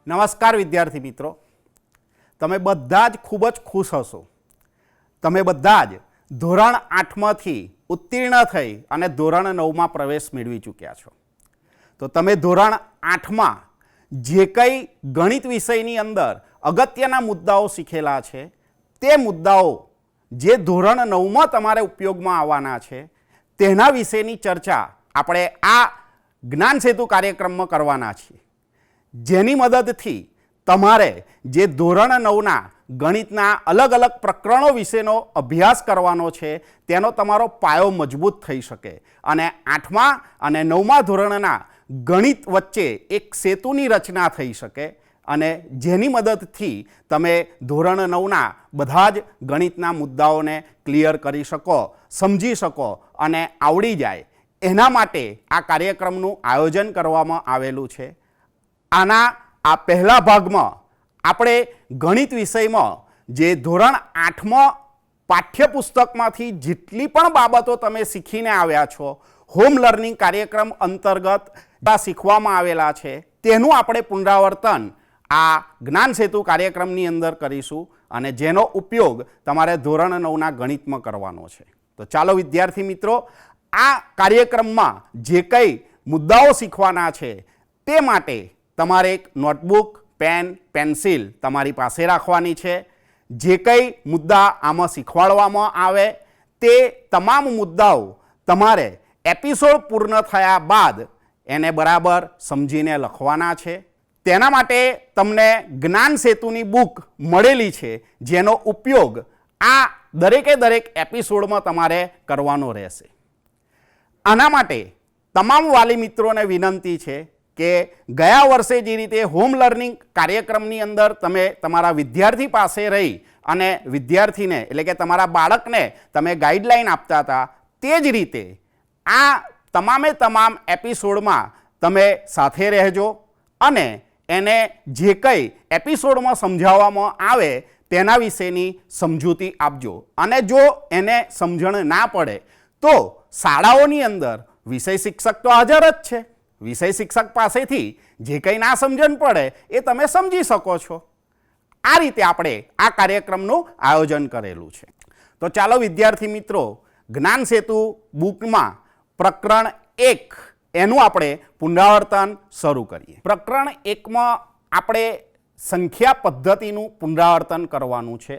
નમસ્કાર વિદ્યાર્થી મિત્રો, તમે બધા જ ખૂબ જ ખુશ હશો. તમે બધા જ ધોરણ 8માંથી ઉત્તીર્ણ થઈ અને ધોરણ 9માં પ્રવેશ મેળવી ચૂક્યા છો. તો તમે ધોરણ 8માં જે કંઈ ગણિત વિષયની અંદર અગત્યના મુદ્દાઓ શીખેલા છે તે મુદ્દાઓ જે ધોરણ 9માં તમારે ઉપયોગમાં આવવાના છે તેના વિશેની ચર્ચા આપણે આ જ્ઞાન સેતુ કાર્યક્રમમાં કરવાના છીએ, જેની મદદથી તમારે જે ધોરણ 9ના ગણિતના અલગ અલગ પ્રકરણો વિશેનો અભ્યાસ કરવાનો છે તેનો તમારો પાયો મજબૂત થઈ શકે અને 8મા અને 9મા ધોરણના ગણિત વચ્ચે એક સેતુની રચના થઈ શકે અને જેની મદદથી તમે ધોરણ 9ના બધા જ ગણિતના મુદ્દાઓને ક્લિયર કરી શકો, સમજી શકો અને આવડી જાય. એના માટે આ કાર્યક્રમનું આયોજન કરવામાં આવેલું છે. આના આ પહેલા ભાગમાં આપણે ગણિત વિષયમાં જે ધોરણ 8માં પાઠ્યપુસ્તકમાંથી જેટલી પણ બાબતો તમે શીખીને આવ્યા છો, હોમ લર્નિંગ કાર્યક્રમ અંતર્ગત શીખવામાં આવેલા છે, તેનું આપણે પુનરાવર્તન આ જ્ઞાન સેતુ કાર્યક્રમની અંદર કરીશું અને જેનો ઉપયોગ તમારે ધોરણ 9ના ગણિતમાં કરવાનો છે. તો ચાલો વિદ્યાર્થી મિત્રો, આ કાર્યક્રમમાં જે કંઈ મુદ્દાઓ શીખવાના છે તે માટે તમારે એક નોટબુક, પેન, પેન્સિલ તમારી પાસે રાખવાની છે. જે કંઈ મુદ્દા આમાં શીખવાડવામાં આવે તે તમામ મુદ્દાઓ તમારે એપિસોડ પૂર્ણ થયા બાદ એને બરાબર સમજીને લખવાના છે. તેના માટે તમને જ્ઞાન સેતુની બુક મળેલી છે, જેનો ઉપયોગ આ દરેકે દરેક એપિસોડમાં તમારે કરવાનો રહેશે. આના માટે તમામ વાલી મિત્રોને વિનંતી છે કે ગયા વર્ષે જે રીતે હોમ લર્નિંગ કાર્યક્રમની અંદર તમે તમારા વિદ્યાર્થી પાસે રહી અને વિદ્યાર્થીને એટલે કે તમારા બાળકને તમે ગાઈડલાઈન આપતા હતા, તે જ રીતે આ તમામે તમામ એપિસોડમાં તમે સાથે રહેજો અને એને જે કંઈ એપિસોડમાં સમજાવવામાં આવે તેના વિશેની સમજૂતી આપજો. અને જો એને સમજણ ના પડે તો શાળાઓની અંદર વિષય શિક્ષક તો હાજર જ છે. વિષય શિક્ષક પાસેથી જે કંઈ ના સમજણ પડે એ તમે સમજી શકો છો. આ રીતે આપણે આ કાર્યક્રમનું આયોજન કરેલું છે. તો ચાલો વિદ્યાર્થી મિત્રો, જ્ઞાન સેતુ બુકમાં પ્રકરણ 1 એનું આપણે પુનરાવર્તન શરૂ કરીએ. પ્રકરણ 1માં આપણે સંખ્યા પદ્ધતિનું પુનરાવર્તન કરવાનું છે.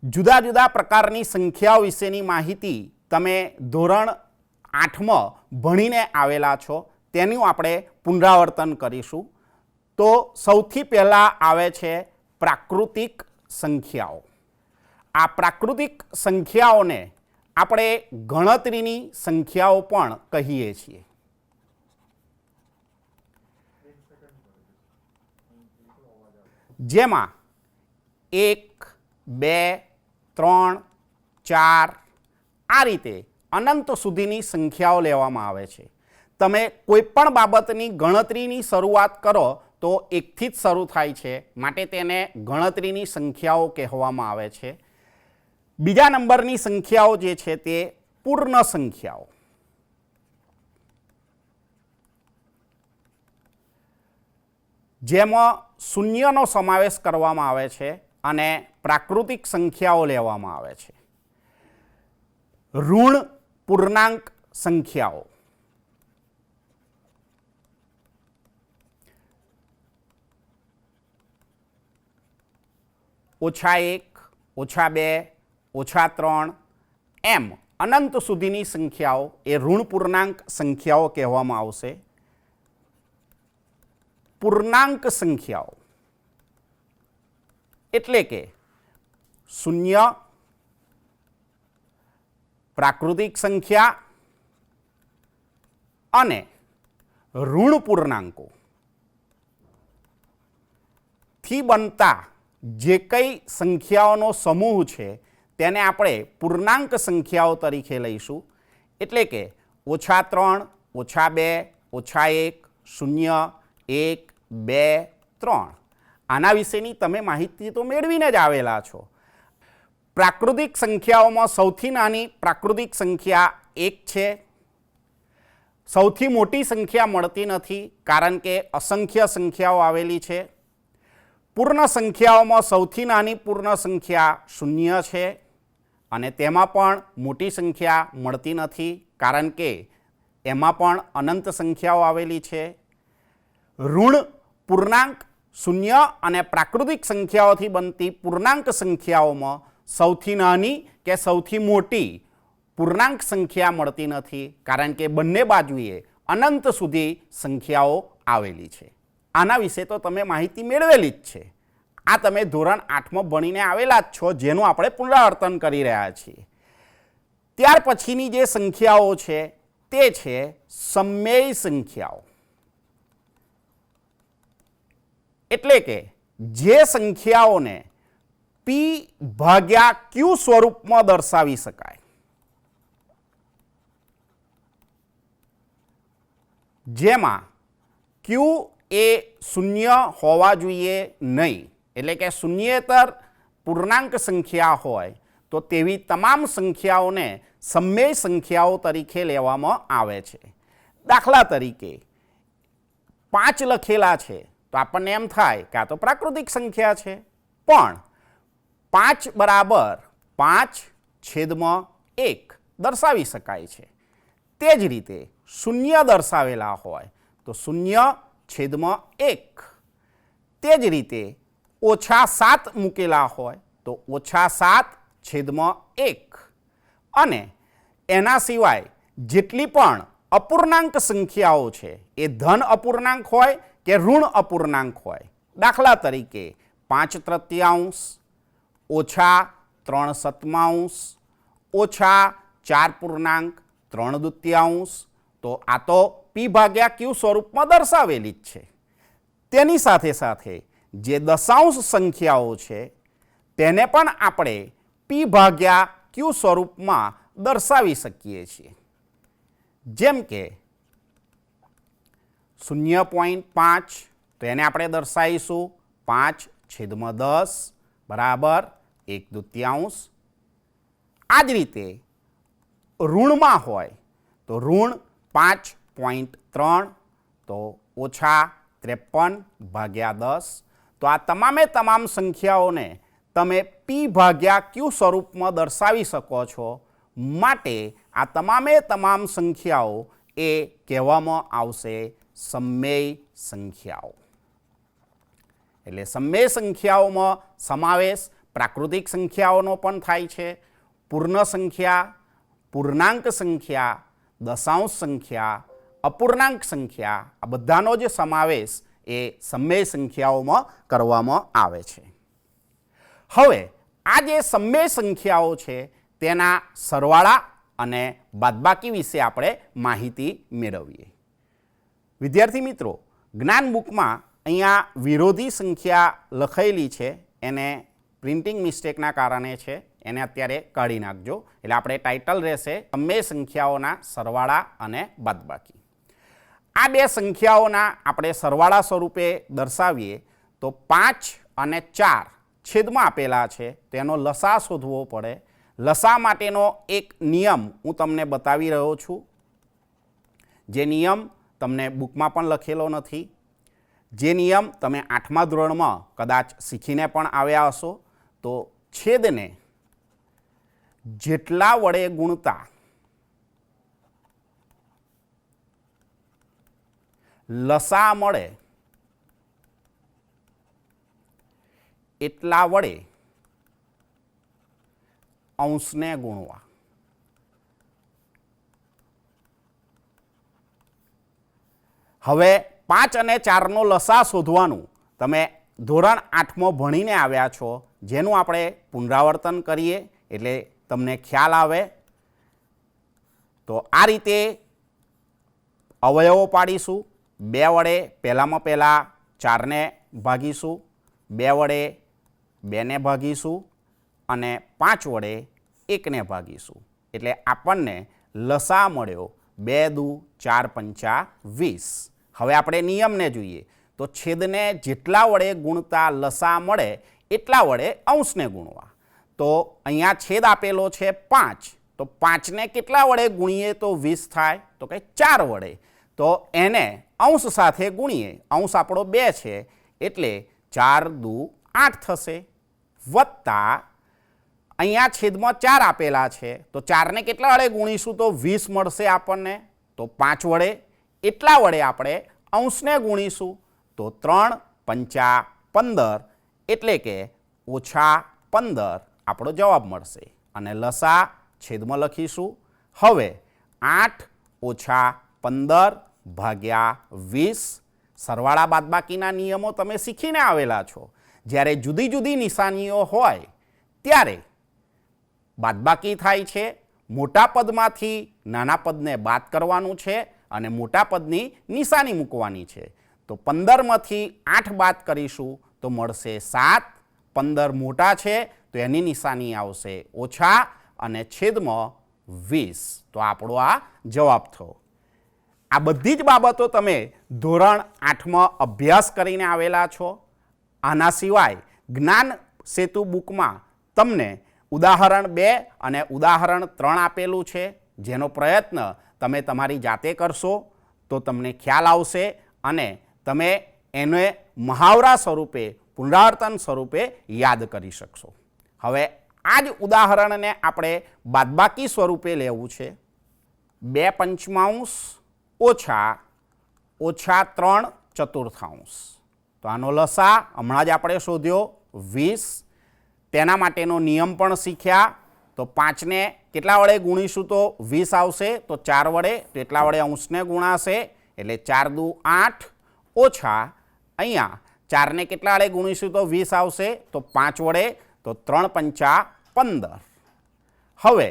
જુદા જુદા પ્રકારની સંખ્યાઓ વિશેની માહિતી તમે ધોરણ 8માં ભણીને આવેલા છો, તેનું આપણે પુનરાવર્તન કરીશું. તો સૌથી પહેલાં આવે છે પ્રાકૃતિક સંખ્યાઓ. આ પ્રાકૃતિક સંખ્યાઓને આપણે ગણતરીની સંખ્યાઓ પણ કહીએ છીએ. જેમાં 1, 2, 3, 4 આ રીતે અનંત સુધીની સંખ્યાઓ લેવામાં આવે છે. તમે કોઈ પણ બાબતની ગણતરીની શરૂઆત કરો તો 1થી જ શરૂ થાય છે, માટે તેને ગણતરીની સંખ્યાઓ કહેવામાં આવે છે. બીજા નંબરની સંખ્યાઓ જે છે તે પૂર્ણ સંખ્યાઓ. જેમાં શૂન્યનો સમાવેશ કરવામાં આવે છે અને પ્રાકૃતિક સંખ્યાઓ લેવામાં આવે છે. ઋણ પૂર્ણાંક સંખ્યાઓ. -1, -2, -3 એમ અનંત સુધીની સંખ્યાઓ એ ઋણ પૂર્ણાંક સંખ્યાઓ કહેવામાં આવશે. પૂર્ણાંક સંખ્યાઓ એટલે કે 0, પ્રાકૃતિક સંખ્યા અને ઋણ પૂર્ણાંકો થી બનતા જે કંઈ સંખ્યાઓનો સમૂહ છે તેને આપણે પૂર્ણાંક સંખ્યાઓ તરીકે લઈશું. એટલે કે -3, -2, -1, 0, 1, 2, 3 આના વિશેની તમે માહિતી તો મેળવીને જ આવેલા છો. પ્રાકૃતિક સંખ્યાઓમાં સૌથી નાની પ્રાકૃતિક સંખ્યા 1 છે. સૌથી મોટી સંખ્યા મળતી નથી કારણ કે અસંખ્ય સંખ્યાઓ આવેલી છે. પૂર્ણ સંખ્યાઓમાં સૌથી નાની પૂર્ણ સંખ્યા 0 છે અને તેમાં પણ મોટી સંખ્યા મળતી નથી, કારણ કે એમાં પણ અનંત સંખ્યાઓ આવેલી છે. ઋણ પૂર્ણાંક, શૂન્ય અને પ્રાકૃતિક સંખ્યાઓથી બનતી પૂર્ણાંક સંખ્યાઓમાં સૌથી નાની કે સૌથી મોટી પૂર્ણાંક સંખ્યા મળતી નથી, કારણ કે બંને બાજુએ અનંત સુધી સંખ્યાઓ આવેલી છે. આના વિશે તો તમે માહિતી મેળવેલી જ છે. આ તમે ધોરણ 8માં ભણીને આવેલા જ છો, જેનું આપણે પુનરાવર્તન કરી રહ્યા છીએ. ત્યાર પછીની જે સંખ્યાઓ છે તે છે સમમેય સંખ્યાઓ. એટલે કે જે સંખ્યાઓને p ભાગ્યા q સ્વરૂપમાં દર્શાવી શકાય. જેમાં q એ 0 હોવા જોઈએ નહીં, એટલે કે શૂન્યેતર પૂર્ણાંક સંખ્યા હોય તો તેવી તમામ સંખ્યાઓને સમમેય સંખ્યાઓ તરીકે લેવામાં આવે છે. દાખલા તરીકે 5 લખેલા છે તો આપણને એમ થાય કે આ તો પ્રાકૃતિક સંખ્યા છે, પણ 5 બરાબર 5/1 દર્શાવી શકાય છે. તે જ રીતે 0 દર્શાવેલા હોય તો 0/1. તે જ રીતે -7 મૂકેલા હોય તો -7/1. અને એના સિવાય જેટલી પણ અપૂર્ણાંક સંખ્યાઓ છે એ ધન અપૂર્ણાંક હોય કે ઋણ અપૂર્ણાંક હોય. દાખલા તરીકે 5/3, -3/7, -4/3, તો આ તો p ભાગ્યા q સ્વરૂપમાં દર્શાવેલી જ છે. તેની સાથે સાથે જે દશાંશ સંખ્યાઓ છે તેને પણ આપણે p ભાગ્યા q સ્વરૂપમાં દર્શાવી શકીએ છીએ. જેમ કે 0.5 તો એને આપણે દર્શાવીશું 5/10 બરાબર 1/2. આ જ રીતે ઋણમાં હોય તો ઋણ 5.3 તો -53/10. તો આ તમામે તમામ સંખ્યાઓને તમે p ભાગ્યા q સ્વરૂપમાં દર્શાવી શકો છો. માટે આ તમામે તમામ સંખ્યાઓ એ કહેવામાં આવશે સમમેય સંખ્યાઓ. એટલે સમમેય સંખ્યાઓમાં સમાવેશ પ્રાકૃતિક સંખ્યાઓનો પણ થાય છે. પૂર્ણ સંખ્યા, પૂર્ણાંક સંખ્યા, દશાંશ સંખ્યા, અપૂર્ણાંક સંખ્યા, આ બધાનો જે સમાવેશ એ સમમેય સંખ્યાઓમાં કરવામાં આવે છે. હવે આ જે સમમેય સંખ્યાઓ છે તેના સરવાળા અને બાદબાકી વિશે આપણે માહિતી મેળવીએ. વિદ્યાર્થી મિત્રો, જ્ઞાન બુકમાં અહીંયા વિરોધી સંખ્યા લખાયેલી છે, એને પ્રિન્ટિંગ મિસ્ટેકના કારણે છે, એને અત્યારે કાઢી નાખજો. એટલે આપણે ટાઇટલ રહેશે સમમેય સંખ્યાઓના સરવાળા અને બાદબાકી. આ બે સંખ્યાઓના આપણે સરવાળા સ્વરૂપે દર્શાવીએ તો 5 અને 4 છેદમાં આપેલા છે, તેનો લસા શોધવો પડે. લસા માટેનો એક નિયમ હું તમને બતાવી રહ્યો છું, જે નિયમ તમને બુકમાં પણ લખેલો નથી. જે નિયમ તમે 8મા ધોરણમાં કદાચ શીખીને પણ આવ્યા હશો. તો છેદને જેટલા વડે ગુણતા લસા મળે એટલા વડે અંશને ગુણવા. હવે 5 અને 4નો લસા શોધવાનું તમે ધોરણ 8માં ભણીને આવ્યા છો, જેનું આપણે પુનરાવર્તન કરીએ એટલે તમને ખ્યાલ આવે. તો આ રીતે અવયવો પાડીશું. 2 વડે પહેલામાં પહેલાં 4ને ભાગીશું, 2 વડે 2ને ભાગીશું અને 5 વડે 1ને ભાગીશું. એટલે આપણને લસા મળ્યો 2 દુ 4 પંચા 20. હવે આપણે નિયમને જોઈએ તો છેદને જેટલા વડે ગુણતા લસા મળે એટલા વડે અંશને ગુણવા. તો અહીંયા છેદ આપેલો છે 5, તો 5ને કેટલા વડે ગુણીએ તો 20 થાય? તો કે 4 વડે. તો એને અંશ સાથે ગુણીએ. અંશ આપણો 2 છે એટલે 4 દુ 8 થશે, વત્તા અહીંયા છેદમાં 4 આપેલા છે તો 4ને કેટલા વડે ગુણીશું તો 20 મળશે આપણને, તો 5 વડે, એટલા વડે આપણે અંશને ગુણીશું તો 3 પંચા 15 એટલે કે -15 આપણો જવાબ મળશે અને લસા છેદમાં લખીશું. હવે 8 - 15 ભાગ્યા 20, સરવાળા બાદબાકીના નિયમો તમે શીખીને આવેલા છો. જ્યારે જુદી જુદી નિશાનીઓ હોય ત્યારે બાદબાકી થાય છે, મોટા પદમાંથી નાના પદને બાદ કરવાનું છે અને મોટા પદની નિશાની મૂકવાની છે. તો 15માંથી 8 બાદ કરીશું તો મળશે 7. 15 મોટા છે તો એની નિશાની આવશે ઓછા અને છેદમાં 20. તો આપણો આ જવાબ થયો. આ બધી જ બાબતો તમે ધોરણ 8માં અભ્યાસ કરીને આવેલા છો. આના સિવાય જ્ઞાન સેતુ બુકમાં તમને ઉદાહરણ 2 અને ઉદાહરણ 3 આપેલું છે, જેનો પ્રયત્ન તમે તમારી જાતે કરશો તો તમને ખ્યાલ આવશે અને તમે એને મહાવરા સ્વરૂપે, પુનરાવર્તન સ્વરૂપે યાદ કરી શકશો. હવે આ જ ઉદાહરણને આપણે બાદબાકી સ્વરૂપે લેવું છે. 2 પંચમાંશ ઓછા 3 ચતુર્થાંશ. તો આનો લસા હમણાં જ આપણે શોધ્યો 20. તેના માટેનો નિયમ પણ શીખ્યા. તો 5ને કેટલા વડે ગુણીશું તો 20 આવશે, તો 4 વડે, તો એટલા વડે અંશને ગુણાશે એટલે 4 દુ 8 ઓછા અહીંયા 4ને કેટલા વડે ગુણીશું તો 20 આવશે, તો 5 વડે, તો 3 પંચા 15. હવે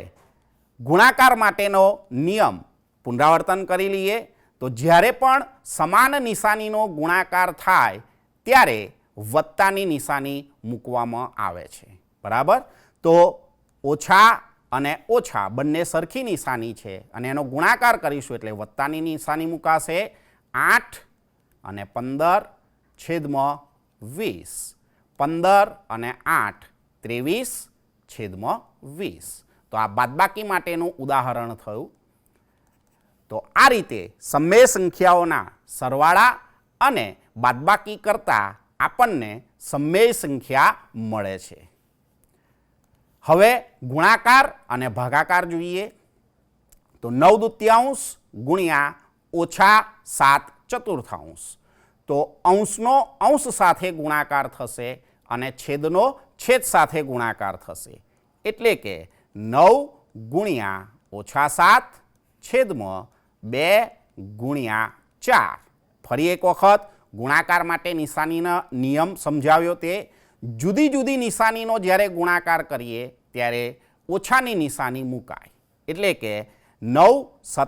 ગુણાકાર માટેનો નિયમ પુનરાવર્તન કરી લઈએ. તો જ્યારે પણ સમાન નિશાનીનો ગુણાકાર થાય ત્યારે વત્તાની નિશાની મૂકવામાં આવે છે, બરાબર. તો ઓછા અને ઓછા બંને સરખી નિશાની છે અને એનો ગુણાકાર કરીશું એટલે વત્તાની નિશાની મુકાશે. 8 અને 15 છેદમાં 20. 15 અને 8 23 છેદમાં 20. તો આ બાદબાકી માટેનું ઉદાહરણ થયું. તો આ રીતે સમય સંખ્યાઓના સરવાળા અને બાદબાકી કરતાં આપણને સમય સંખ્યા મળે છે. હવે ગુણાકાર અને ભાગાકાર જોઈએ. તો 9 દૂત્યાંશ ગુણ્યા -7 ચતુર્થાંશ. તો અંશનો અંશ સાથે ગુણાકાર થશે અને છેદનો છેદ સાથે ગુણાકાર થશે. એટલે કે 9 ગુણ્યા -7 છેદમાં 2 ગુણ્યા 4. ફરી એક વખત ગુણાકાર માટે નિશાનીના નિયમ સમજાવ્યો. તે જુદી જુદી નિશાનીનો જ્યારે ગુણાકાર કરીએ ત્યારે ઓછાની નિશાની મુકાય. એટલે કે 9 ×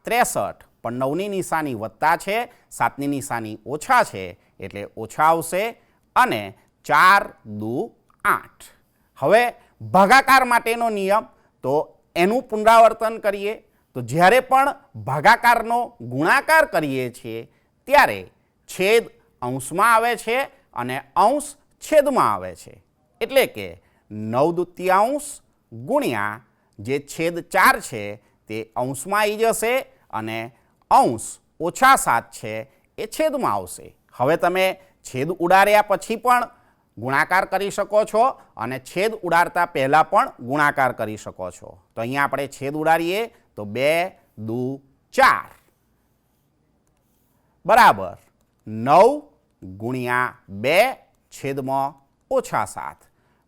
63, પણ 9ની નિશાની વત્તા છે, 7ની નિશાની ઓછા છે એટલે ઓછા આવશે અને 4 દુ 8. હવે ભાગાકાર માટેનો નિયમ, તો એનું પુનરાવર્તન કરીએ. તો જ્યારે પણ ભાગાકારનો ગુણાકાર કરીએ છીએ ત્યારે છેદ અંશમાં આવે છે અને અંશ છેદમાં આવે છે. એટલે કે 9 દૂત્યાંશ ગુણ્યા જે છેદ 4 છે તે અંશમાં આવી જશે અને અંશ -7 છે એ છેદમાં આવશે. હવે તમે છેદ ઉડાડ્યા પછી પણ ગુણાકાર કરી શકો છો અને છેદ ઉડાડતા પહેલાં પણ ગુણાકાર કરી શકો છો. તો અહીંયા આપણે છેદ ઉડાડીએ તો 2 દુ 4 બરાબર 9 ગુણ્યા 2 છેદમાં -7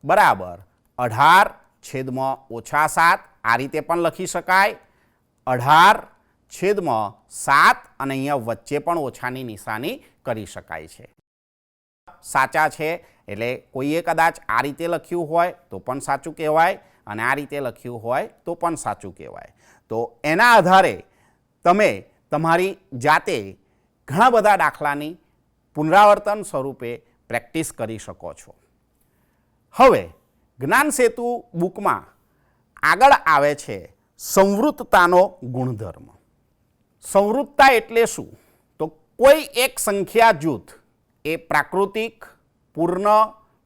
બરાબર 18 છેદમાં -7. આ રીતે પણ લખી શકાય. 18 છેદમાં 7 અને અહીંયા વચ્ચે પણ ઓછાની નિશાની કરી શકાય છે. સાચા છે એટલે કોઈએ કદાચ આ રીતે લખ્યું હોય તો પણ સાચું કહેવાય અને આ રીતે લખ્યું હોય તો પણ સાચું કહેવાય. તો એના આધારે તમે તમારી જાતે ઘણા બધા દાખલાની પુનરાવર્તન સ્વરૂપે પ્રેક્ટિસ કરી શકો છો. હવે જ્ઞાન સેતુ બુકમાં આગળ આવે છે સંવૃત્તતાનો ગુણધર્મ. સંવૃત્તતા એટલે શું? તો કોઈ એક સંખ્યા જૂથ એ પ્રાકૃતિક, પૂર્ણ,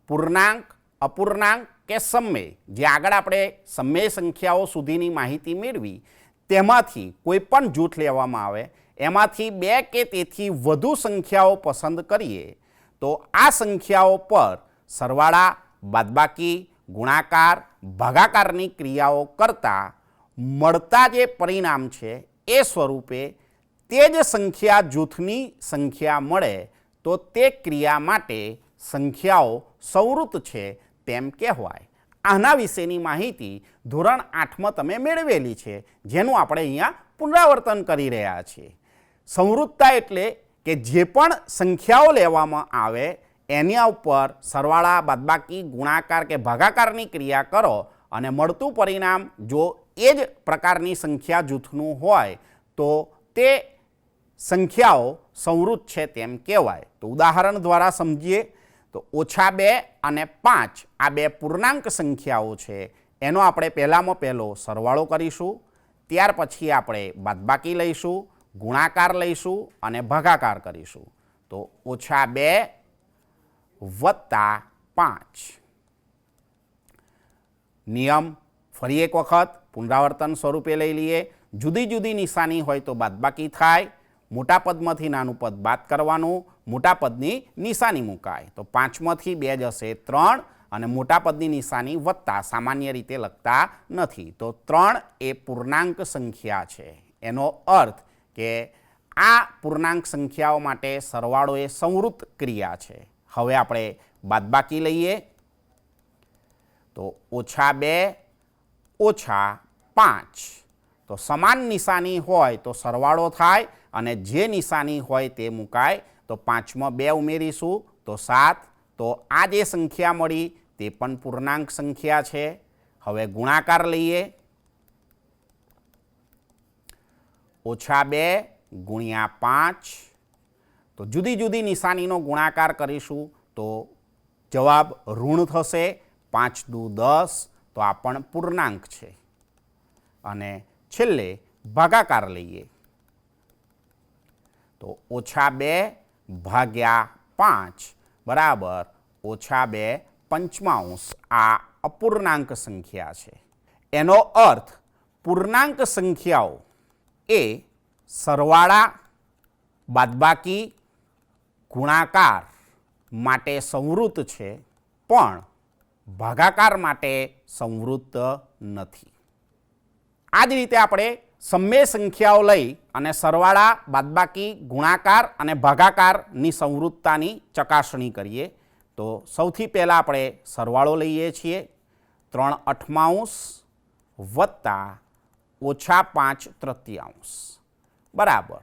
પૂર્ણાંક, અપૂર્ણાંક કે સમય, જે આગળ આપણે સમય સંખ્યાઓ સુધીની માહિતી મેળવી તેમાંથી કોઈ પણ જૂથ લેવામાં આવે, એમાંથી 2 કે તેથી વધુ સંખ્યાઓ પસંદ કરીએ તો આ સંખ્યાઓ પર સરવાળા, બાદબાકી, ગુણાકાર, ભાગાકારની ક્રિયાઓ કરતાં મળતા જે પરિણામ છે એ સ્વરૂપે તે જ સંખ્યા જૂથની સંખ્યા મળે તો તે ક્રિયા માટે સંખ્યાઓ સંવૃત્ત છે તેમ કહેવાય. આના વિશેની માહિતી ધોરણ 8માં તમે મેળવેલી છે, જેનું આપણે અહીંયા પુનરાવર્તન કરી રહ્યા છીએ. સંવૃત્તતા એટલે કે જે પણ સંખ્યાઓ લેવામાં આવે એના ઉપર સરવાળા, બાદબાકી, ગુણાકાર કે ભાગાકારની ક્રિયા કરો અને મળતું પરિણામ જો એ જ પ્રકારની સંખ્યા જૂથનું હોય તો તે સંખ્યાઓ સંવૃત્ત છે તેમ કહેવાય. તો ઉદાહરણ દ્વારા સમજીએ તો -2 અને 5 આ બે પૂર્ણાંક સંખ્યાઓ છે, એનો આપણે પહેલામાં પહેલો સરવાળો કરીશું, ત્યાર પછી આપણે બાદબાકી લઈશું, ગુણાકાર લઈશું અને ભાગાકાર કરીશું. તો -2 વત્તા 5. નિયમ ફરી એક વખત પુનરાવર્તન સ્વરૂપે લઈ લઈએ. જુદી જુદી નિશાની હોય તો બાદબાકી થાય, મોટા પદમાંથી નાનું પદ બાદ કરવાનું, મોટા પદની નિશાની મુકાય. તો 5માંથી 2 જશે 3 અને મોટા પદની નિશાની વત્તા સામાન્ય રીતે લખતા નથી. તો 3 એ પૂર્ણાંક સંખ્યા છે. એનો અર્થ કે આ પૂર્ણાંક સંખ્યાઓ માટે સરવાળો એ સંવૃત્ત ક્રિયા છે. હવે આપણે બાદબાકી લઈએ તો -2 ઓછા 5. તો સમાન નિશાની હોય તો સરવાળો થાય અને જે નિશાની હોય તે મુકાય. તો 5માં 2 ઉમેરીશું તો 7. તો આ જે સંખ્યા મળી તે પણ પૂર્ણાંક સંખ્યા છે. હવે ગુણાકાર લઈએ. -2 ગુણ્યા 5. તો જુદી જુદી નિશાનીનો ગુણાકાર કરીશું તો જવાબ ઋણ થશે. 5 દુ 10. તો આ પણ પૂર્ણાંક છે. અને છેલ્લે ભાગાકાર લઈએ તો -2 ભાગ્યા 5 બરાબર -2 પંચમાંશ. આ અપૂર્ણાંક સંખ્યા છે. એનો અર્થ પૂર્ણાંક સંખ્યાઓ એ સરવાળા, બાદબાકી, ગુણાકાર માટે સંવૃત્ત છે, પણ ભાગાકાર માટે સંવૃત્ત નથી. આ જ રીતે આપણે સમય સંખ્યાઓ લઈ અને સરવાળા, બાદબાકી, ગુણાકાર અને ભાગાકારની સંવૃત્તતાની ચકાસણી કરીએ. તો સૌથી પહેલાં આપણે સરવાળો લઈએ છીએ. 3/8 વત્તા -5/3 બરાબર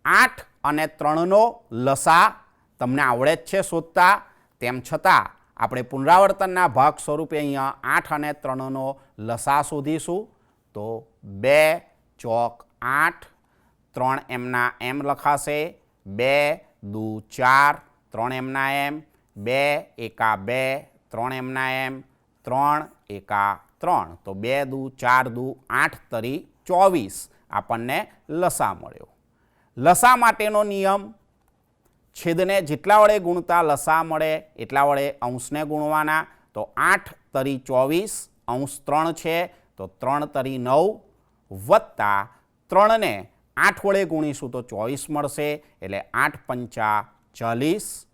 8 અને 3નો લસા તમને આવડે જ છે શોધતા. તેમ છતાં આપણે પુનરાવર્તનના ભાગ સ્વરૂપે અહીંયા 8 અને 3નો લસા શોધીશું. તો 2 ચોક 8, 3 એમના એમ લખાશે, 2 દુ 4, 3 એમના એમ, 2 એકા 2, 3 એમના એમ, 3 એકા 3. તો 2 દુ 4 દુ 8 તરી 24 આપણને લસા મળ્યો. લસા માટેનો નિયમ છેદને જેટલા વડે ગુણતા લસા મળે એટલા વડે અંશને ગુણવાના. તો 8 તરી 24, અંશ 3 છે તો 3 તરી 9 વત્તા 3ને 8 વડે ગુણીશું તો 24 મળશે. એટલે 8 પંચા 40.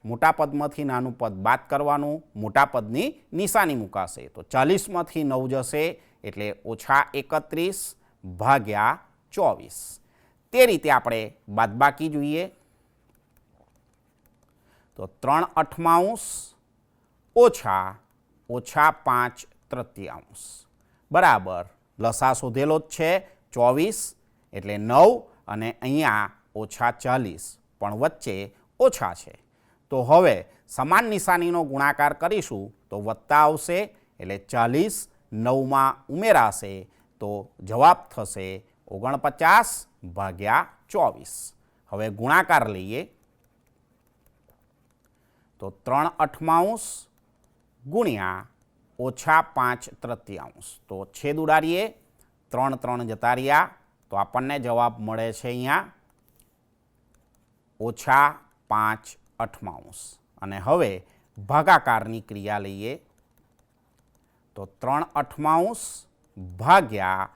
મોટા પદમાંથી નાનું પદ બાદ કરવાનું, મોટા પદની નિશાની મુકાશે. તો 40માંથી 9 જશે એટલે -31 ભાગ્યા 24. તે રીતે આપણે બાદબાકી જોઈએ તો 3/8 ઓછા -5/3 બરાબર લસા શોધેલો જ છે 24 એટલે 9 અને અહીંયા -40 પણ વચ્ચે ઓછા છે. તો હવે સમાન નિશાનીનો ગુણાકાર કરીશું તો વત્તા આવશે એટલે 40 9માં ઉમેરાશે તો જવાબ થશે 49 ભાગ્યા 24. હવે ગુણાકાર લઈએ તો 3/8 ગુણ્યા -5/3. તો છેદ ઉડાડીએ, 3 3 જતા રહ્યા તો આપણને જવાબ મળે છે અહીંયા -5/8. અને હવે ભાગાકારની ક્રિયા લઈએ તો 3/8 ભાગ્યા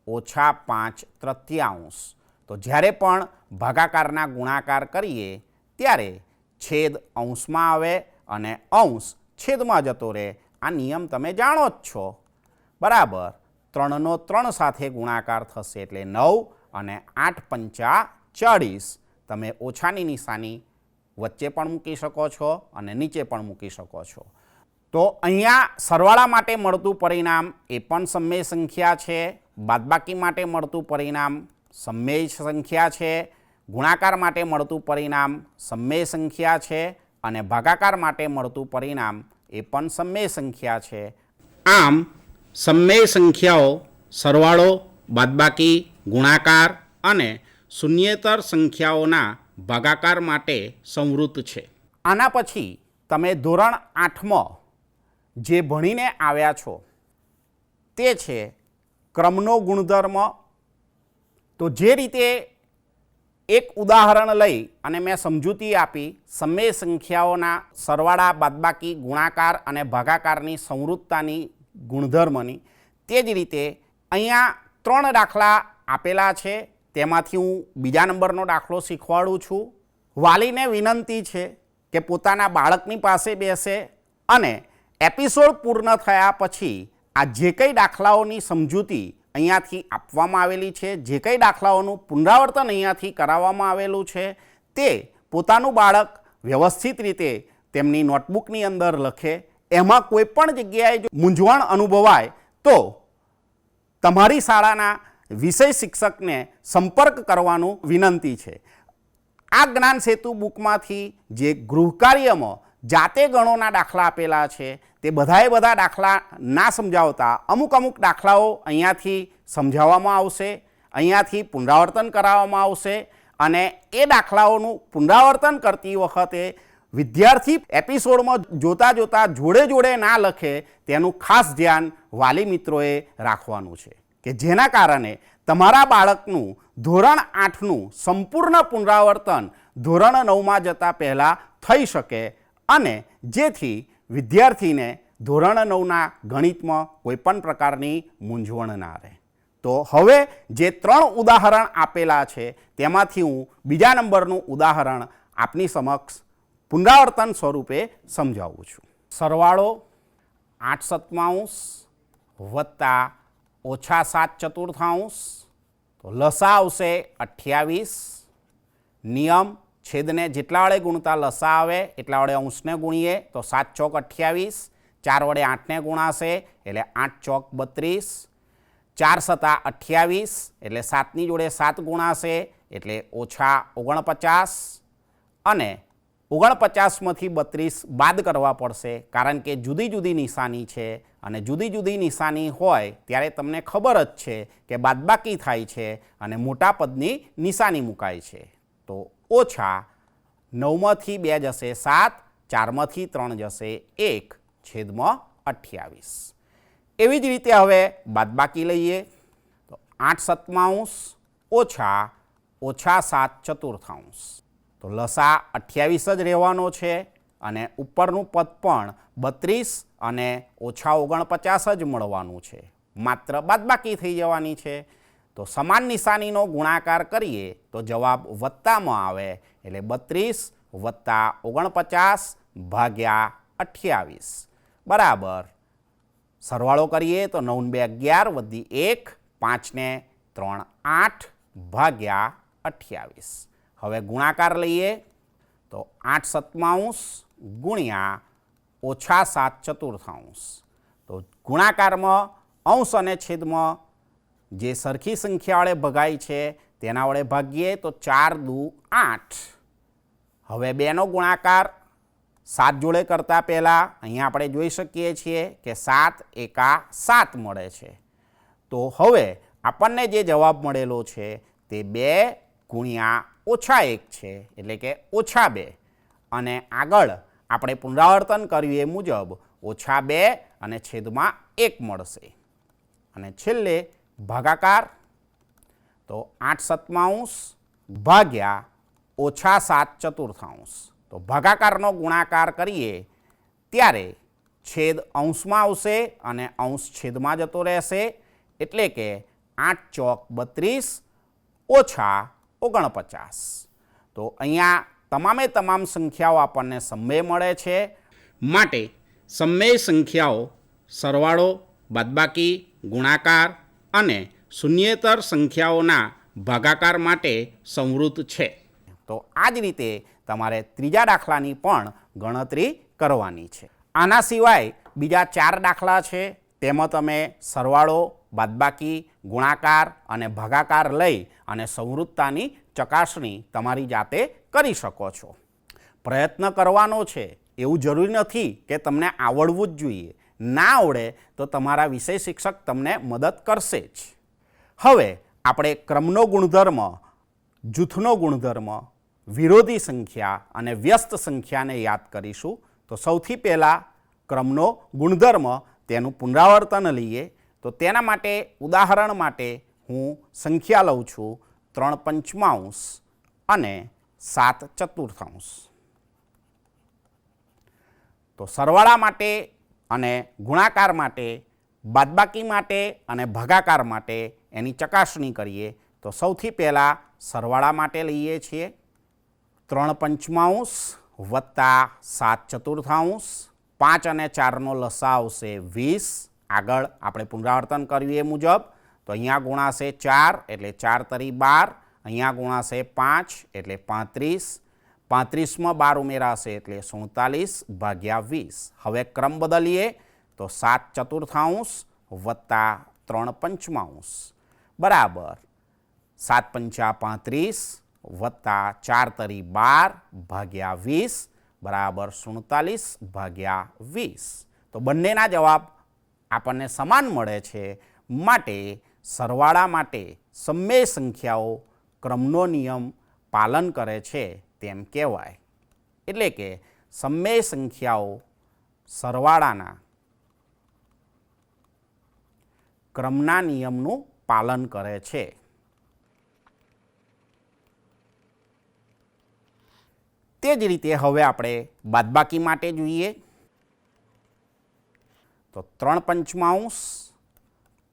-5/3. તો જ્યારે પણ ભાગાકારના ગુણાકાર કરીએ ત્યારે છેદ અંશમાં આવે અને અંશ છેદમાં જતો રહે. આ નિયમ તમે જાણો જ છો, બરાબર. 3નો 3 સાથે ગુણાકાર થશે એટલે 9 અને 8 પંચા 40. તમે ઓછાની નિશાની વચ્ચે પણ મૂકી શકો છો અને નીચે પણ મૂકી શકો છો. તો અહીંયા સરવાળા માટે મળતું પરિણામ એ પણ સમમેય સંખ્યા છે, બાદબાકી માટે મળતું પરિણામ સમમેય સંખ્યા છે, ગુણાકાર માટે મળતું પરિણામ સમમેય સંખ્યા છે અને ભાગાકાર માટે મળતું પરિણામ એ પણ સમમેય સંખ્યા છે. આમ સમમેય સંખ્યાઓ સરવાળો, બાદબાકી, ગુણાકાર અને શૂન્યેતર સંખ્યાઓના ભાગાકાર માટે સંવૃત્ત છે. આના પછી તમે ધોરણ 8માં જે ભણીને આવ્યા છો તે છે ક્રમનો ગુણધર્મ. તો જે રીતે એક ઉદાહરણ લઈ અને મેં સમજૂતી આપી સમમેય સંખ્યાઓના સરવાળા, બાદબાકી, ગુણાકાર અને ભાગાકારની સંવૃત્તતાની ગુણધર્મની, તે જ રીતે અહીંયા 3 દાખલા આપેલા છે. તેમાંથી હું બીજા નંબરનો દાખલો શીખવાડું છું. વાલીને વિનંતી છે કે પોતાના બાળકની પાસે બેસે અને એપિસોડ પૂર્ણ થયા પછી આ જે કંઈ દાખલાઓની સમજૂતી અહીંયાથી આપવામાં આવેલી છે, જે કંઈ દાખલાઓનું પુનરાવર્તન અહીંયાથી કરાવવામાં આવેલું છે, તે પોતાનું બાળક વ્યવસ્થિત રીતે તેમની નોટબુકની અંદર લખે. એમાં કોઈ પણ જગ્યાએ જો મૂંઝવણ અનુભવાય તો તમારી શાળાના વિષય શિક્ષકને સંપર્ક કરવાનું વિનંતી છે. આ જ્ઞાન સેતુ બુકમાંથી જે ગૃહકાર્યમાં જાતે ગણોના દાખલા આપેલા છે તે બધા દાખલા ના સમજાવતા અમુક દાખલાઓ અહીંયાથી સમજાવવામાં આવશે, અહીંયાથી પુનરાવર્તન કરાવવામાં આવશે અને એ દાખલાઓનું પુનરાવર્તન કરતી વખતે વિદ્યાર્થી એપિસોડમાં જોતા જોડે ના લખે તેનું ખાસ ધ્યાન વાલી મિત્રોએ રાખવાનું છે કે જેના કારણે તમારા બાળકનું ધોરણ 8નું સંપૂર્ણ પુનરાવર્તન ધોરણ 9માં જતાં પહેલાં થઈ શકે અને જેથી વિદ્યાર્થીને ધોરણ 9ના ગણિતમાં કોઈપણ પ્રકારની મૂંઝવણ ના રહે. તો હવે જે 3 ઉદાહરણ આપેલા છે તેમાંથી હું બીજા નંબરનું ઉદાહરણ આપની સમક્ષ પુનરાવર્તન સ્વરૂપે સમજાવું છું. સરવાળો 8/7 વત્તા -7/4, તો લસા આવશે 28. નિયમ છેદને જેટલા વડે ગુણતા લસા આવે એટલા વડે અંશને ગુણીએ તો 7 ચોક 28, 4 વડે 8ને ગુણાશે એટલે 8 ચોક 32, 4 સતા 28 એટલે 7ની જોડે 7 ગુણાશે એટલે -49 અને 49માંથી 32 બાદ કરવા પડશે કારણ કે જુદી જુદી નિશાની છે અને જુદી જુદી નિશાની હોય ત્યારે તમને ખબર જ છે કે બાદબાકી થાય છે અને મોટા પદની નિશાની મુકાય છે. તો -9માંથી 2 જશે 7, 4માંથી 3 જશે 1/28. એવી જ રીતે હવે બાદબાકી લઈએ તો 8/7 -7/4, તો લસા 28 જ રહેવાનો છે અને ઉપરનું પદ પણ 32 અને -49 જ મળવાનું છે, માત્ર બાદબાકી થઈ જવાની છે. તો સમાન નિશાનીનો ગુણાકાર કરીએ તો જવાબ વત્તામાં આવે એટલે 32 + 49 ભાગ્યા 28 બરાબર. સરવાળો કરીએ તો 9 ને 2 11 વધી 1, 5 ને 3 8 ભાગ્યા 28. હવે ગુણાકાર લઈએ તો 8/7 ગુણ્યા -7/4. તો ગુણાકારમાં અંશ અને છેદમાં જે સરખી સંખ્યા વડે ભગાય છે તેના વડે ભાગીએ તો 4 દુ 8. હવે 2નો ગુણાકાર 7 જોડે કરતાં પહેલાં અહીંયા આપણે જોઈ શકીએ છીએ કે 7 એકા 7 મળે છે. તો હવે આપણને જે જવાબ મળેલો છે તે 2 ગુણ્યા -1 છે એટલે કે -2 અને આગળ આપણે પુનરાવર્તન કર્યું એ મુજબ -2 અને છેદમાં 1 મળશે અને છેલ્લે ભાગાકાર તો 8/7 ભાગ્યા -7/4. તો ભાગાકારનો ગુણાકાર કરીએ ત્યારે છેદ અંશમાં આવશે અને અંશ છેદમાં જતો રહેશે એટલે કે 8 ચોક 32 -49. તો અહીંયા તમામે તમામ સંખ્યાઓ આપણને સમય મળે છે, માટે સમય સંખ્યાઓ સરવાળો, બાદબાકી, ગુણાકાર અને શૂન્યેતર સંખ્યાઓના ભાગાકાર માટે સંવૃત્ત છે. તો આ જ રીતે તમારે ત્રીજા દાખલાની પણ ગણતરી કરવાની છે. આના સિવાય બીજા 4 દાખલા છે, તેમાં તમે સરવાળો, બાદબાકી, ગુણાકાર અને ભાગાકાર લઈ અને સંવૃત્તતાની ચકાસણી તમારી જાતે કરી શકો છો. પ્રયત્ન કરવાનો છે, એવું જરૂરી નથી કે તમને આવડવું જ જોઈએ. ના આવડે તો તમારા વિષય શિક્ષક તમને મદદ કરશે જ. હવે આપણે ક્રમનો ગુણધર્મ, જૂથનો ગુણધર્મ, વિરોધી સંખ્યા અને વ્યસ્ત સંખ્યાને યાદ કરીશું. તો સૌથી પહેલાં ક્રમનો ગુણધર્મ, તેનું પુનરાવર્તન લઈએ. તો તેના માટે ઉદાહરણ માટે હું સંખ્યા લઉં છું 3/5 અને 7/4. તો સરવાળા માટે અને ગુણાકાર માટે, બાદબાકી માટે અને ભાગાકાર માટે એની ચકાસણી કરીએ. તો સૌથી પહેલાં સરવાળા માટે લઈએ છીએ 3/5 વત્તા 7/4. 5 અને 4નો લસા આવશે 20. આગળ આપણે પુનરાવર્તન કર્યું એ મુજબ. તો અહીંયા ગુણાશે 4 એટલે 4 તરી 12. અહીંયા ગુણાશે 5 એટલે 35. 35માં 12 ઉમેરાશે એટલે 47 ભાગ્યા 20. હવે ક્રમ બદલીએ તો 7/4 વત્તા 3/5 બરાબર 7×5 = 35 વત્તા 4 તરી 12 ભાગ્યા 20 બરાબર 47 ભાગ્યા 20. તો બંનેના જવાબ આપણને સમાન મળે છે, માટે સરવાળા માટે સમય સંખ્યાઓ ક્રમનો નિયમ પાલન કરે છે તેમ કહેવાય. એટલે કે સમય સંખ્યાઓ સરવાળાના ક્રમના નિયમનું પાલન કરે છે. તે જ રીતે હવે આપણે બાદબાકી માટે જોઈએ. તો 3/5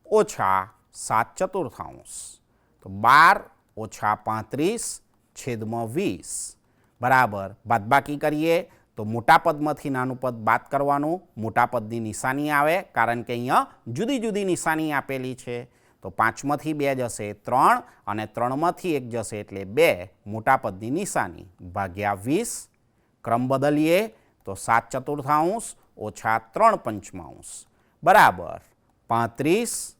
ઓછા 7/4. તો 12 ઓછા 35 છેદમાં 20 બરાબર બાદબાકી કરીએ તો મોટા પદમાંથી નાનું પદ બાદ કરવાનું. મોટા પદની નિશાની આવે, કારણ કે અહીંયા જુદી જુદી નિશાની આપેલી છે. તો 5માંથી 2 જશે 3 અને 3માંથી 1 જશે એટલે 2. મોટા પદની નિશાની ભાગ્યા 20. ક્રમ બદલીએ તો 7/4 ઓછા 3/5 બરાબર 35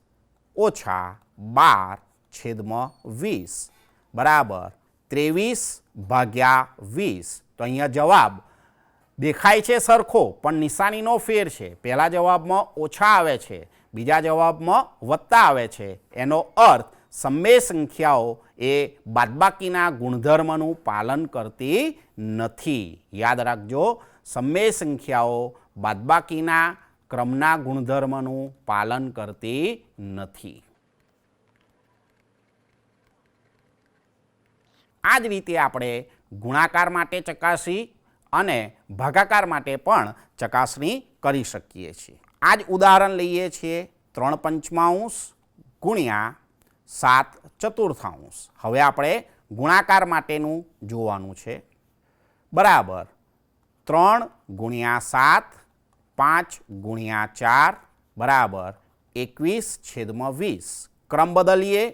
ઓછા 12 છેદમાં 20 બરાબર 23 ભાગ્યા 20. તો અહીંયા જવાબ દેખાય છે સરખો, પણ નિશાનીનો ફેર છે. પહેલા જવાબમાં ઓછા આવે છે, બીજા જવાબમાં વત્તા આવે છે. એનો અર્થ સમય સંખ્યાઓ એ બાદબાકીના ગુણધર્મનું પાલન કરતી નથી. યાદ રાખજો, સમય સંખ્યાઓ બાદબાકીના ક્રમના ગુણધર્મનું પાલન કરતી નથી. આ જ રીતે આપણે ગુણાકાર માટે ચકાસી અને ભાગાકાર માટે પણ ચકાસણી કરી શકીએ છીએ. આ જ ઉદાહરણ લઈએ છીએ 3/5 ગુણ્યા 7/4. હવે આપણે ગુણાકાર માટેનું જોવાનું છે. બરાબર 3 ગુણ્યા 7, 5 ગુણ્યા 4 બરાબર 21/20. ક્રમ બદલીએ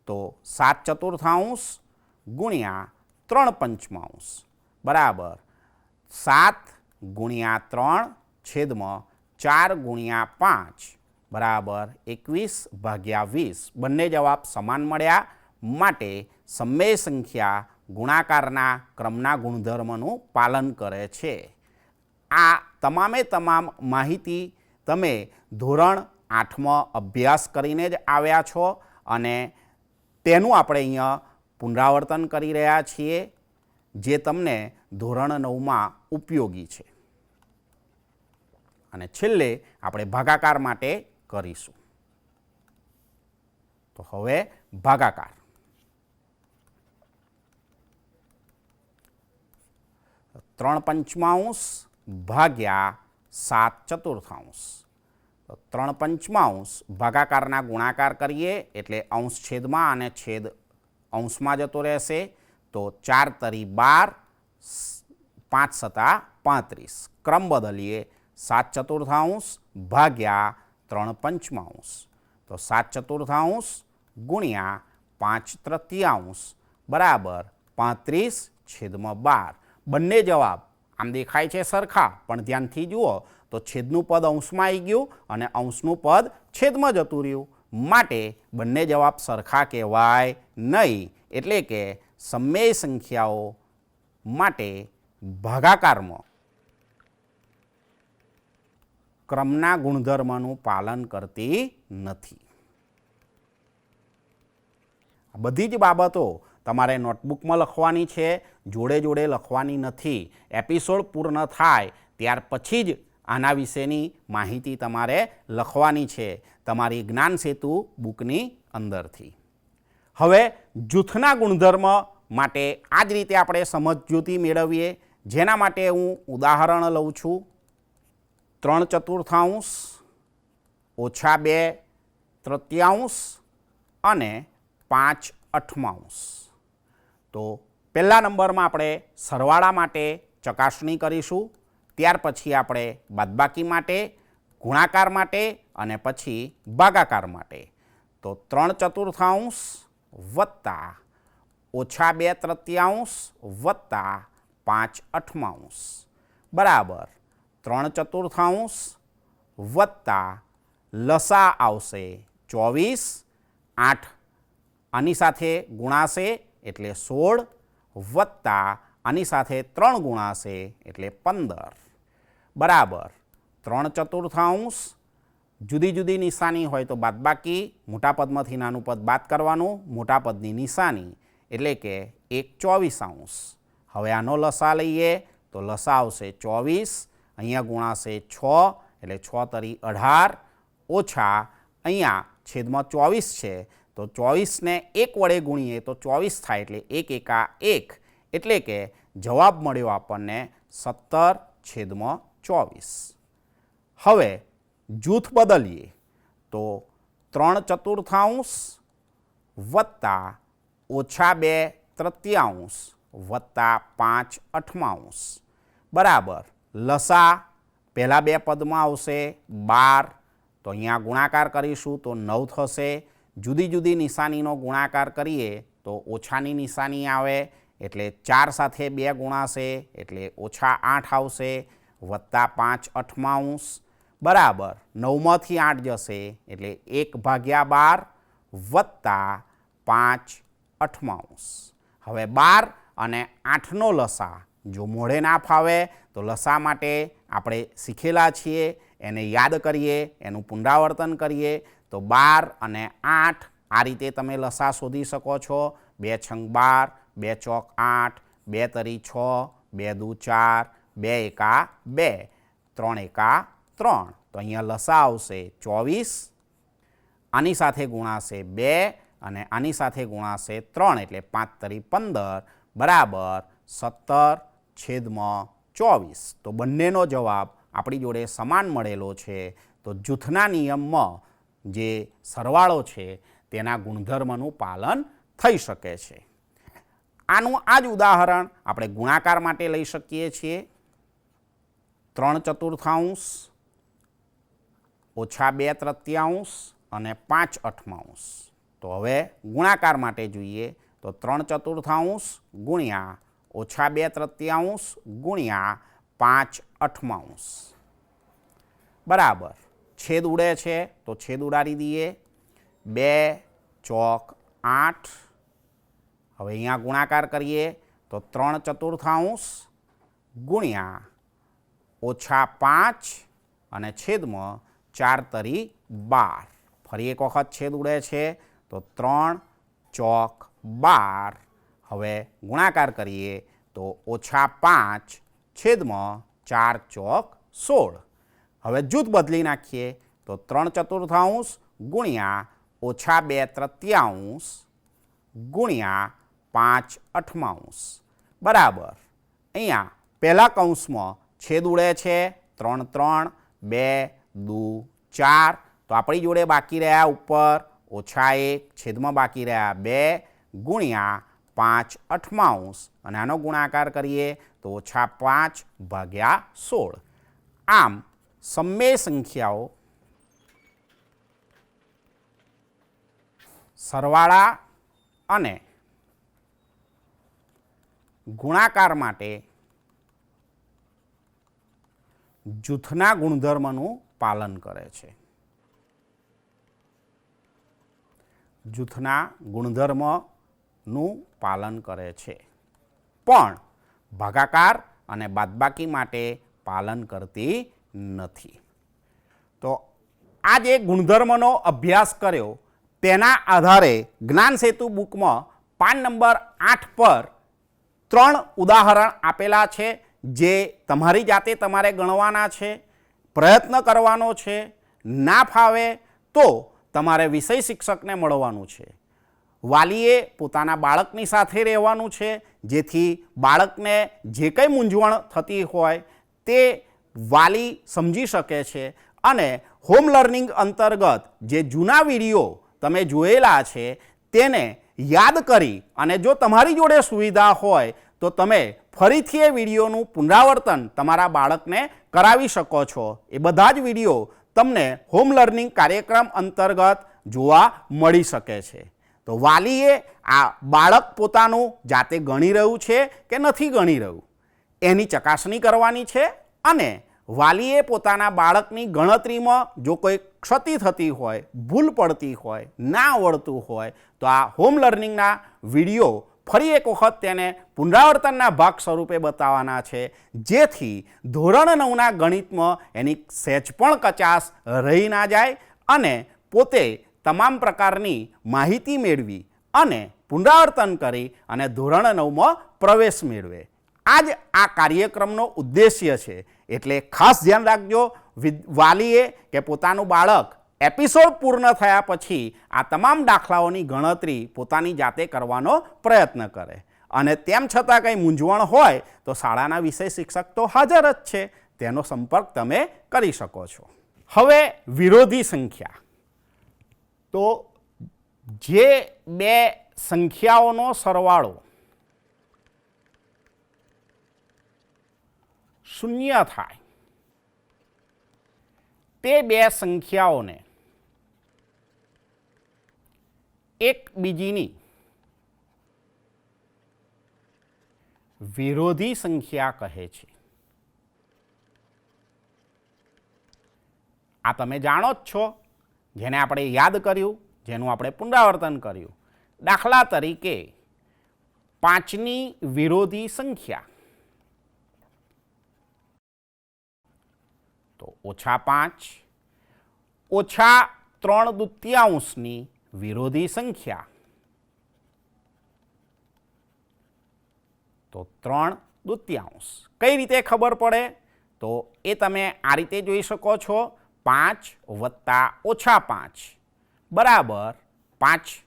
તો 7/4 ગુણ્યા 3/5 બરાબર 7 ગુણ્યા 3 છેદમાં 4 ગુણ્યા 5 બરાબર 21/20. બંને જવાબ સમાન મળ્યા, માટે સમય સંખ્યા ગુણાકારના ક્રમના ગુણધર્મનું પાલન કરે છે. આ તમામે તમામ માહિતી તમે ધોરણ 8માં અભ્યાસ કરીને જ આવ્યા છો, અને તેનું આપણે અહીંયા પુનરાવર્તન કરી રહ્યા છીએ, જે તમને ધોરણ 9માં ઉપયોગી છે. અને છેલ્લે આપણે ભાગાકાર માટે કરીશું. તો હવે ભાગાકાર. ત્રણ પંચમાંશ ભાગ્યા 7/4. 3/5 ભાગાકારના ગુણાકાર કરીએ એટલે અંશ છેદમાં અને છેદ અંશમાં જતો રહેશે. તો 4 તરી 12, 5 સતા 35. ક્રમ બદલીએ 7/4 ભાગ્યા 3/5. તો 7/4 ગુણ્યા 5/3 બરાબર 35/12. બંને જવાબ આમ દેખાય છે સરખા, પણ ધ્યાનથી જુઓ તો છેદનું પદ અંશમાં આવી ગયું અને અંશનું પદ છેદમાં જતું રહ્યું, માટે બંને જવાબ સરખા કહેવાય નહીં. એટલે કે સમય સંખ્યાઓ માટે ભાગાકારમાં ક્રમના ગુણધર્મનું પાલન કરતી નથી. આ બધી જ બાબતો તમારે નોટબુકમાં લખવાની છે, જોડે જોડે લખવાની નથી. એપિસોડ પૂર્ણ થાય ત્યાર પછી જ આના વિશેની માહિતી તમારે લખવાની છે તમારી જ્ઞાન સેતુ બુકની અંદરથી. હવે જૂથના ગુણધર્મ માટે આ જ રીતે આપણે સમજૂતી મેળવીએ, જેના માટે હું ઉદાહરણ લઉં છું. 3/4 ઓછા 2/3 અને 5/8. તો પહેલા નંબરમાં આપણે સરવાળા માટે ચકાસણી કરીશું, ત્યાર પછી આપણે બાદબાકી માટે, ગુણાકાર માટે અને પછી ભાગાકાર માટે. તો 3/4 વત્તા ઓછા 2/3 વત્તા 5/8 બરાબર 3/4 વત્તા લસા આવશે 24, 8 આની સાથે ગુણાશે એટલે 16 વત્તા આની સાથે 3 ગુણાશે એટલે 15 બરાબર 3/4. જુદી જુદી નિશાની હોય તો બાદબાકી, મોટા પદમાંથી નાનું પદ બાદ કરવાનું, મોટા પદની નિશાની એટલે કે 1/24. હવે આનો લસા લઈએ તો લસા આવશે 24, અહીંયા ગુણાશે 6 એટલે 6 × 18 ઓછા અહીંયા છેદમાં 24 છે તો 24ને 1 વડે ગુણીએ તો 24 થાય એટલે 1 × 1 એટલે કે જવાબ મળ્યો આપણને 17/24. હવે જૂથ બદલીએ તો 3/4 વત્તા ઓછા 2/3 વત્તા 5/8 બરાબર લસા પહેલાં બે પદમાં આવશે 12, તો અહીંયા ગુણાકાર કરીશું તો 9 થશે. જુદી જુદી નિશાનીનો ગુણાકાર કરીએ તો ઓછાની નિશાની આવે એટલે 4 સાથે 2 ગુણાશે એટલે ઓછા 8 આવશે વત્તા 5/8 બરાબર 9માંથી 8 જશે એટલે 1/12 વત્તા 5/8. હવે 12 અને 8નો લસા જો મોઢે ના ફાવે તો લસા માટે આપણે શીખેલા છીએ, એને યાદ કરીએ, એનું પુનરાવર્તન કરીએ તો 12 અને 8 આ રીતે તમે લસા શોધી શકો છો. 2 × 12, 2 ચોક 8, 2 તરી 6, 2 દુ 4, 2 એકા 2, 3 એકા 3. તો અહીંયા લસા આવશે 24, આની સાથે ગુણાશે 2 અને આની સાથે ગુણાશે 3 એટલે 5 તરી 15 બરાબર 17/24. તો બંનેનો જવાબ આપણી જોડે સમાન મળેલો છે. તો જૂથના નિયમમાં જે સરવાળો છે તેના ગુણધર્મનું પાલન થઈ શકે છે. આનું આ જ ઉદાહરણ આપણે ગુણાકાર માટે લઈ શકીએ છીએ. 3/4 ઓછા 2/3 અને 5/8. તો હવે ગુણાકાર માટે જોઈએ તો 3/4 ગુણ્યા ઓછા 2/3 ગુણ્યા 5/8 બરાબર છેદ ઉડે છે તો છેદ ઉડાડી દઈએ. 2 ચોક 8. હવે અહીંયા ગુણાકાર કરીએ તો 3/4 ગુણ્યા ઓછા 5 અને છેદમાં 4 તરી 12. ફરી એક વખત છેદ ઉડે છે તો 3 ચોક 12. હવે ગુણાકાર કરીએ તો ઓછા 5 છેદમાં 4 ચોક 16. હવે જૂથ બદલી નાખીએ તો 3/4 ગુણ્યા ઓછા 2/3 ગુણ્યા 5/8 બરાબર અહીંયા પહેલા કૌંસમાં છેદ ઉડે છે 3 3, 2 દુ 4. તો આપણી જોડે બાકી રહ્યા ઉપર ઓછા 1 છેદમાં બાકી રહ્યા 2 ગુણ્યા 5/8 અને આનો ગુણાકાર કરીએ તો -5/16. આમ સમમેય સંખ્યાઓ સરવાળા અને ગુણાકાર માટે જૂથના ગુણધર્મનું પાલન કરે છે. જૂથના ગુણધર્મનું પાલન કરે છે, પણ ભાગાકાર અને બાદબાકી માટે પાલન કરતી નથી. તો આ જે ગુણધર્મનો અભ્યાસ કર્યો તેના આધારે જ્ઞાન સેતુ બુકમાં પાન નંબર 8 પર 3 ઉદાહરણ આપેલા છે, જે તમારી જાતે તમારે ગણવાના છે, પ્રયત્ન કરવાનો છે. ના ફાવે તો તમારે વિષય શિક્ષકને મળવાનું છે. વાલીએ પોતાના બાળકની સાથે રહેવાનું છે, જેથી બાળકને જે કંઈ મૂંઝવણ થતી હોય તે વાલી સમજી શકે છે અને હોમ લર્નિંગ અંતર્ગત જે જૂના વિડીયો તમે જોયેલા છે તેને યાદ કરી અને જો તમારી જોડે સુવિધા હોય તો તમે ફરીથી એ વિડીયોનું પુનરાવર્તન તમારા બાળકને કરાવી શકો છો. એ બધા જ વિડીયો તમને હોમ લર્નિંગ કાર્યક્રમ અંતર્ગત જોવા મળી શકે છે. તો વાલીએ આ બાળક પોતાનું જાતે ગણી રહ્યું છે કે નથી ગણી રહ્યું એની ચકાસણી કરવાની છે અને વાલીએ પોતાના બાળકની ગણતરીમાં જો કોઈ ક્ષતિ થતી હોય, ભૂલ પડતી હોય, ના આવડતું હોય તો આ હોમ લર્નિંગના વિડીયો ફરી એક વખત તેને પુનરાવર્તનના ભાગ સ્વરૂપે બતાવવાના છે, જેથી ધોરણ 9ના ગણિતમાં એની સહેજ પણ કચાશ રહી ના જાય અને પોતે તમામ પ્રકારની માહિતી મેળવી અને પુનરાવર્તન કરી અને ધોરણ 9માં પ્રવેશ મેળવે. આ જ આ કાર્યક્રમનો ઉદ્દેશ્ય છે. એટલે ખાસ ધ્યાન રાખજો વાલીએ કે પોતાનું બાળક એપિસોડ પૂર્ણ થયા પછી આ તમામ દાખલાઓની ગણતરી પોતાની જાતે કરવાનો પ્રયત્ન કરે. અને તેમ છતાં કંઈ મૂંઝવણ હોય તો શાળાના વિષય શિક્ષક તો હાજર જ છે, તેનો સંપર્ક તમે કરી શકો છો. હવે વિરોધી સંખ્યા. તો જે બે સંખ્યાઓનો સરવાળો શૂન્ય થાય તે બે સંખ્યાઓને એકબીજીની વિરોધી સંખ્યા કહે છે. આ તમે જાણો જ છો, જેને આપણે યાદ કર્યું, જેનું આપણે પુનરાવર્તન કર્યું. દાખલા તરીકે 5ની વિરોધી સંખ્યા તો -5 -3/2 વિરોધી સંખ્યા તો 3/2. કઈ રીતે ખબર પડે તો એ તમે આ રીતે જોઈ શકો છો. 5 + -5 બરાબર 5.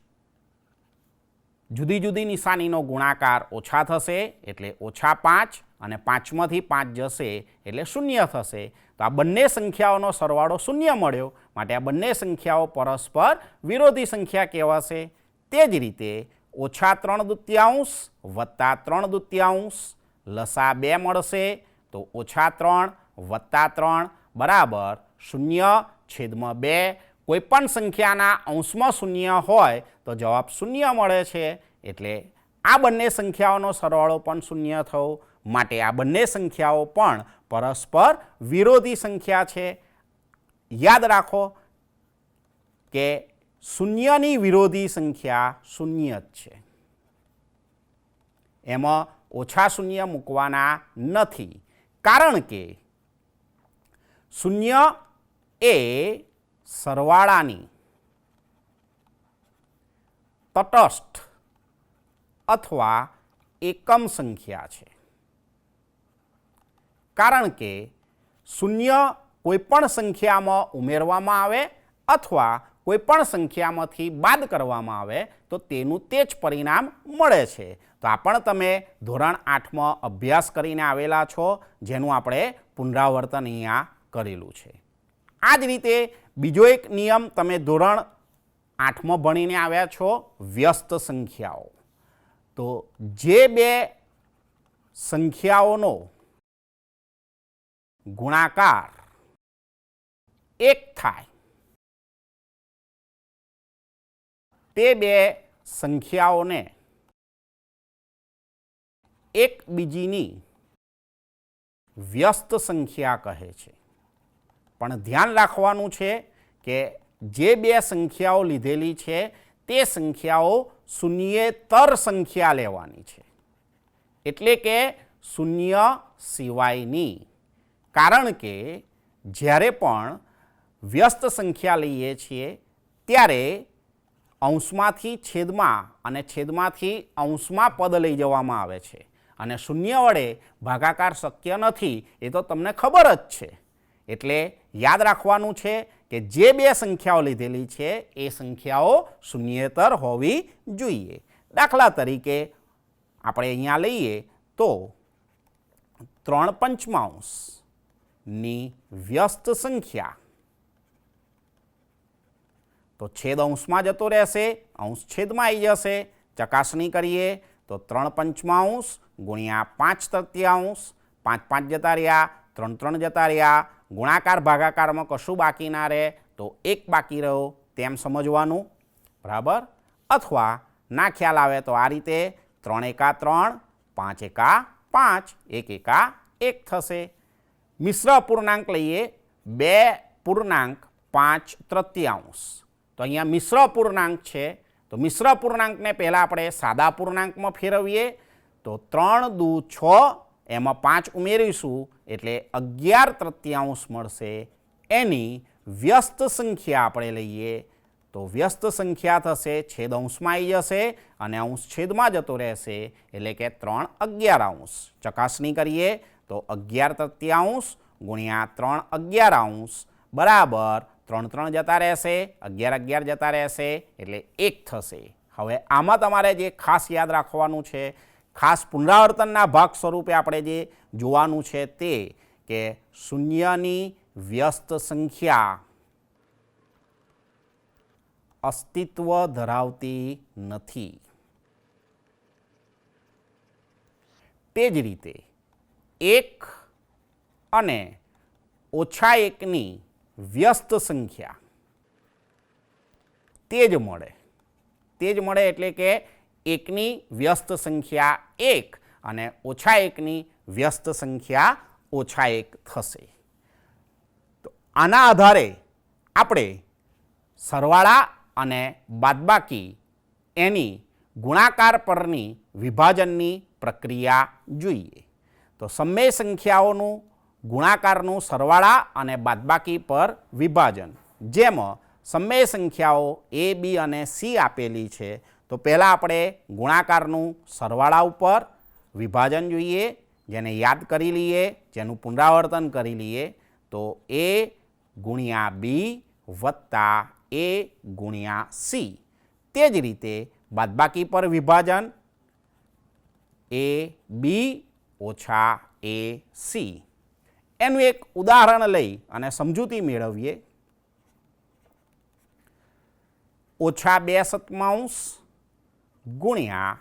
જુદી જુદી નિશાનીનો ગુણાકાર ઓછા થશે એટલે -5 અને 5માંથી 5 જશે એટલે 0 થશે. તો આ બંને સંખ્યાઓનો સરવાળો 0 મળ્યો, માટે આ બંને સંખ્યાઓ પરસ્પર વિરોધી સંખ્યા કહેવાશે. તે જ રીતે -3/2 + 3/2 લસા 2 મળશે તો -3 + 3 બરાબર 0/2. કોઈપણ સંખ્યાના અંશમાં 0 હોય તો જવાબ 0 મળે છે. એટલે આ બંને સંખ્યાઓનો સરવાળો પણ 0 થયો, માટે આ બંને સંખ્યાઓ પણ પરસ્પર વિરોધી સંખ્યા છે. યાદ રાખો કે શૂન્યની વિરોધી સંખ્યા 0 જ છે, એમાં ઓછા શૂન્ય મૂકવાના નથી, કારણ કે 0 એ સરવાળાની તટસ્થ અથવા એકમ સંખ્યા છે. કારણ કે 0 કોઈપણ સંખ્યામાં ઉમેરવામાં આવે અથવા કોઈપણ સંખ્યામાંથી બાદ કરવામાં આવે તો તેનું તે જ પરિણામ મળે છે. તો આ પણ તમે ધોરણ 8માં અભ્યાસ કરીને આવેલા છો, જેનું આપણે પુનરાવર્તન અહીંયા કરેલું છે. આ જ રીતે બીજો એક નિયમ તમે ધોરણ 8માં ભણીને આવ્યા છો, વ્યસ્ત સંખ્યાઓ. તો જે બે સંખ્યાઓનો ગુણાકાર એક થાય તે બે સંખ્યાઓને એકબીજીની વ્યસ્ત સંખ્યા કહે છે. પણ ધ્યાન રાખવાનું છે કે જે બે સંખ્યાઓ લીધેલી છે તે સંખ્યાઓ શૂન્યેતર સંખ્યા લેવાની છે, એટલે કે શૂન્ય સિવાયની. કારણ કે જ્યારે પણ વ્યસ્ત સંખ્યા લઈએ છીએ ત્યારે અંશમાંથી છેદમાં અને છેદમાંથી અંશમાં પદ લઈ જવામાં આવે છે, અને શૂન્ય વડે ભાગાકાર શક્ય નથી, એ તો તમને ખબર જ છે. એટલે યાદ રાખવાનું છે કે જે બે સંખ્યાઓ લીધેલી છે એ સંખ્યાઓ શૂન્યેતર હોવી જોઈએ. દાખલા તરીકે આપણે અહીંયા લઈએ તો 3/5ની વ્યસ્ત સંખ્યા, તો છેદ અંશમાં જતો રહેશે, અંશ છેદમાં આવી જશે. ચકાસણી કરીએ તો 3/5 ગુણ્યા 5/3, 5 જતા રહ્યા, 3 જતા રહ્યા. ગુણાકાર ભાગાકારમાં કશું બાકી ના રહે તો 1 બાકી રહ્યો તેમ સમજવાનું, બરાબર. અથવા ના ખ્યાલ આવે તો આ રીતે 3 એકા 3, 5 એકા 5, 1 એકા 1 થશે. મિશ્ર અપૂર્ણાંક લઈએ 2.5. તો અહીંયા મિશ્ર અપૂર્ણાંક છે, તો મિશ્ર અપૂર્ણાંકને પહેલાં આપણે સાદા અપૂર્ણાંકમાં ફેરવીએ તો 3 દુ 6, એમાં 5 ઉમેરીશું એટલે 11/3 મળશે. એની વ્યસ્ત સંખ્યા આપણે લઈએ તો વ્યસ્ત સંખ્યા થશે, છેદ અંશમાં આવી જશે અને અંશ છેદમાં જતો રહેશે, એટલે કે 3/11. ચકાસણી કરીએ તો 11/3 ગુણ્યા 3/11 બરાબર 3 જતા રહેશે, 11 જતા રહેશે એટલે 1 થશે. હવે આમાં તમારે જે ખાસ યાદ રાખવાનું છે, ખાસ પુનરાવર્તનના ભાગ સ્વરૂપે આપણે જે જોવાનું છે તે કે શૂન્યની વ્યસ્ત સંખ્યા અસ્તિત્વ ધરાવતી નથી. તે જ રીતે 1 અને -1ની વ્યસ્ત સંખ્યા તે જ મળે એટલે કે 1ની વ્યસ્ત સંખ્યા 1 અને -1ની વ્યસ્ત સંખ્યા -1 થશે. તો આના આધારે આપણે સરવાળા અને બાદબાકી એની ગુણાકાર પરની વિભાજનની પ્રક્રિયા જોઈએ. તો સમય સંખ્યાઓનું ગુણાકારનું સરવાળા અને બાદબાકી પર વિભાજન, જેમાં સમય સંખ્યાઓ a, b અને c આપેલી છે. તો પહેલાં આપણે ગુણાકારનું સરવાળા ઉપર વિભાજન જોઈએ, જેને યાદ કરી લઈએ, જેનું પુનરાવર્તન કરી લઈએ. તો a ગુણ્યા b વત્તા a ગુણ્યા c. તે જ રીતે બાદબાકી પર વિભાજન ab ઓછા ac. એનું એક ઉદાહરણ લઈ અને સમજૂતી મેળવીએ. -2/7 ગુણ્યા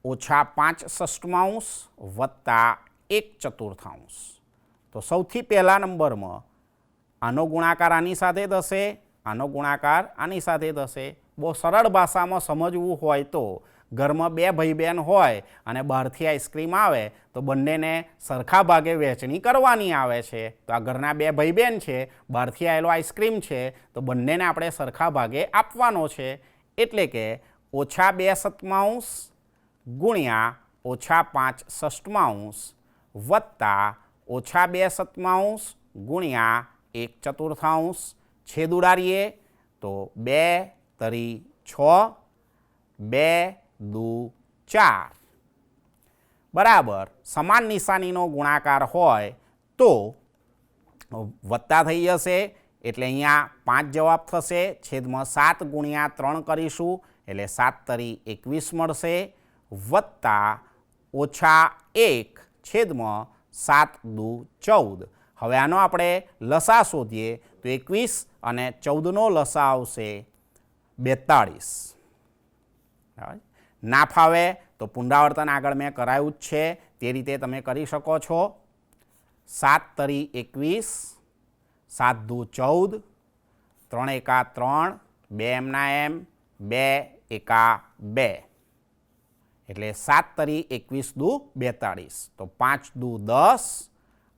-5/6 વત્તા 1/4. તો સૌથી પહેલા નંબરમાં આનો ગુણાકાર આની સાથે થશે, આનો ગુણાકાર આની સાથે થશે. બહુ સરળ ભાષામાં સમજવું હોય તો ઘરમાં 2 ભાઈ બહેન હોય અને બહારથી આઈસ્ક્રીમ આવે તો બંનેને સરખા ભાગે વહેંચણી કરવાની આવે છે. તો આ ઘરના 2 ભાઈ બહેન છે, બહારથી આવેલો આઈસ્ક્રીમ છે, તો બંનેને આપણે સરખા ભાગે આપવાનો છે. એટલે કે -2/7 ગુણ્યા -5/6 વત્તા -2/7 ગુણ્યા 1/4. છેદ ઉડાડીએ તો 2 તરી 6, 2 દુ 4 બરાબર. સમાન નિશાનીનો ગુણાકાર હોય તો વત્તા થઈ જશે, એટલે અહીંયા 5 જવાબ થશે. છેદમાં 7 ગુણ્યા 3 કરીશું એટલે 7 તરી 21 મળશે, વત્તા -1 છેદમાં 7 દુ 14. હવે આનો આપણે લસા શોધીએ તો 21 અને 14નો લસા આવશે 42. ના ફાવે તો પુનરાવર્તન આગળ મેં કરાયું જ છે તે રીતે તમે કરી શકો છો. 7 તરી 21, 7 દુ 14, 3 એકા 3, 2 એમના એમ, 2 એકા 2, એટલે 7 તરી 21 દુ 42, તો 5 દુ 10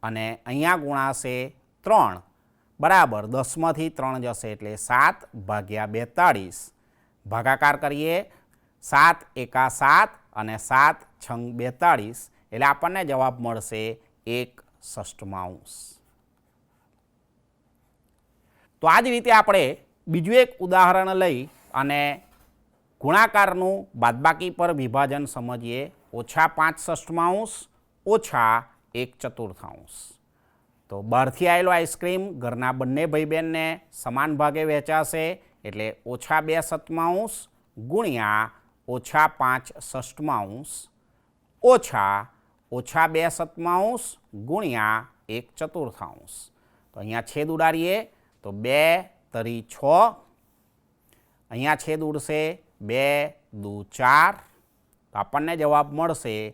અને અહીંયા ગુણાશે 3 બરાબર 10માંથી 3 જશે એટલે 7 ભાગ્યા 42. ભાગાકાર કરીએ 7 એકા 7 અને 7 છંગ 42 એટલે આપણને જવાબ મળશે 1/6. તો આ જ રીતે આપણે બીજું એક ઉદાહરણ લઈ અને ગુણાકારનું બાદબાકી પર વિભાજન સમજીએ. -5/6 -1/4. તો બહારથી આવેલો આઈસ્ક્રીમ ઘરના બંને ભાઈ બહેનને સમાન ભાગે વહેંચાશે એટલે -2/7 ગુણ્યા -5/6 ઓછા -2/7 ગુણ્યા 1/4. તો અહીંયા છેદ ઉડાડીએ તો 2 તરી 6, અહીંયા છેદ ઉડશે 2 દુ 4, તો આપણને જવાબ મળશે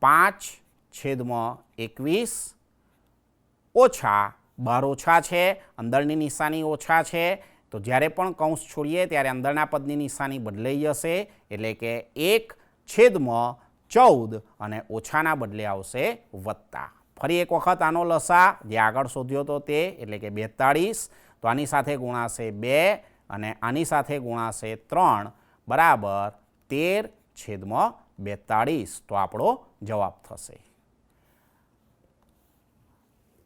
5/21 ઓછા 12 ઓછા છે, અંદરની નિશાની ઓછા છે, તો જ્યારે પણ કૌંસ છોડીએ ત્યારે અંદરના પદની નિશાની બદલાઈ જશે એટલે કે 1/14 અને ઓછાના બદલે આવશે વત્તા. ફરી એક વખત આનો લસા જે આગળ શોધ્યો હતો તે એટલે કે 42, તો આની સાથે ગુણાશે 2 અને આની સાથે ગુણાશે 3 બરાબર 13/42, તો આપણો જવાબ થશે.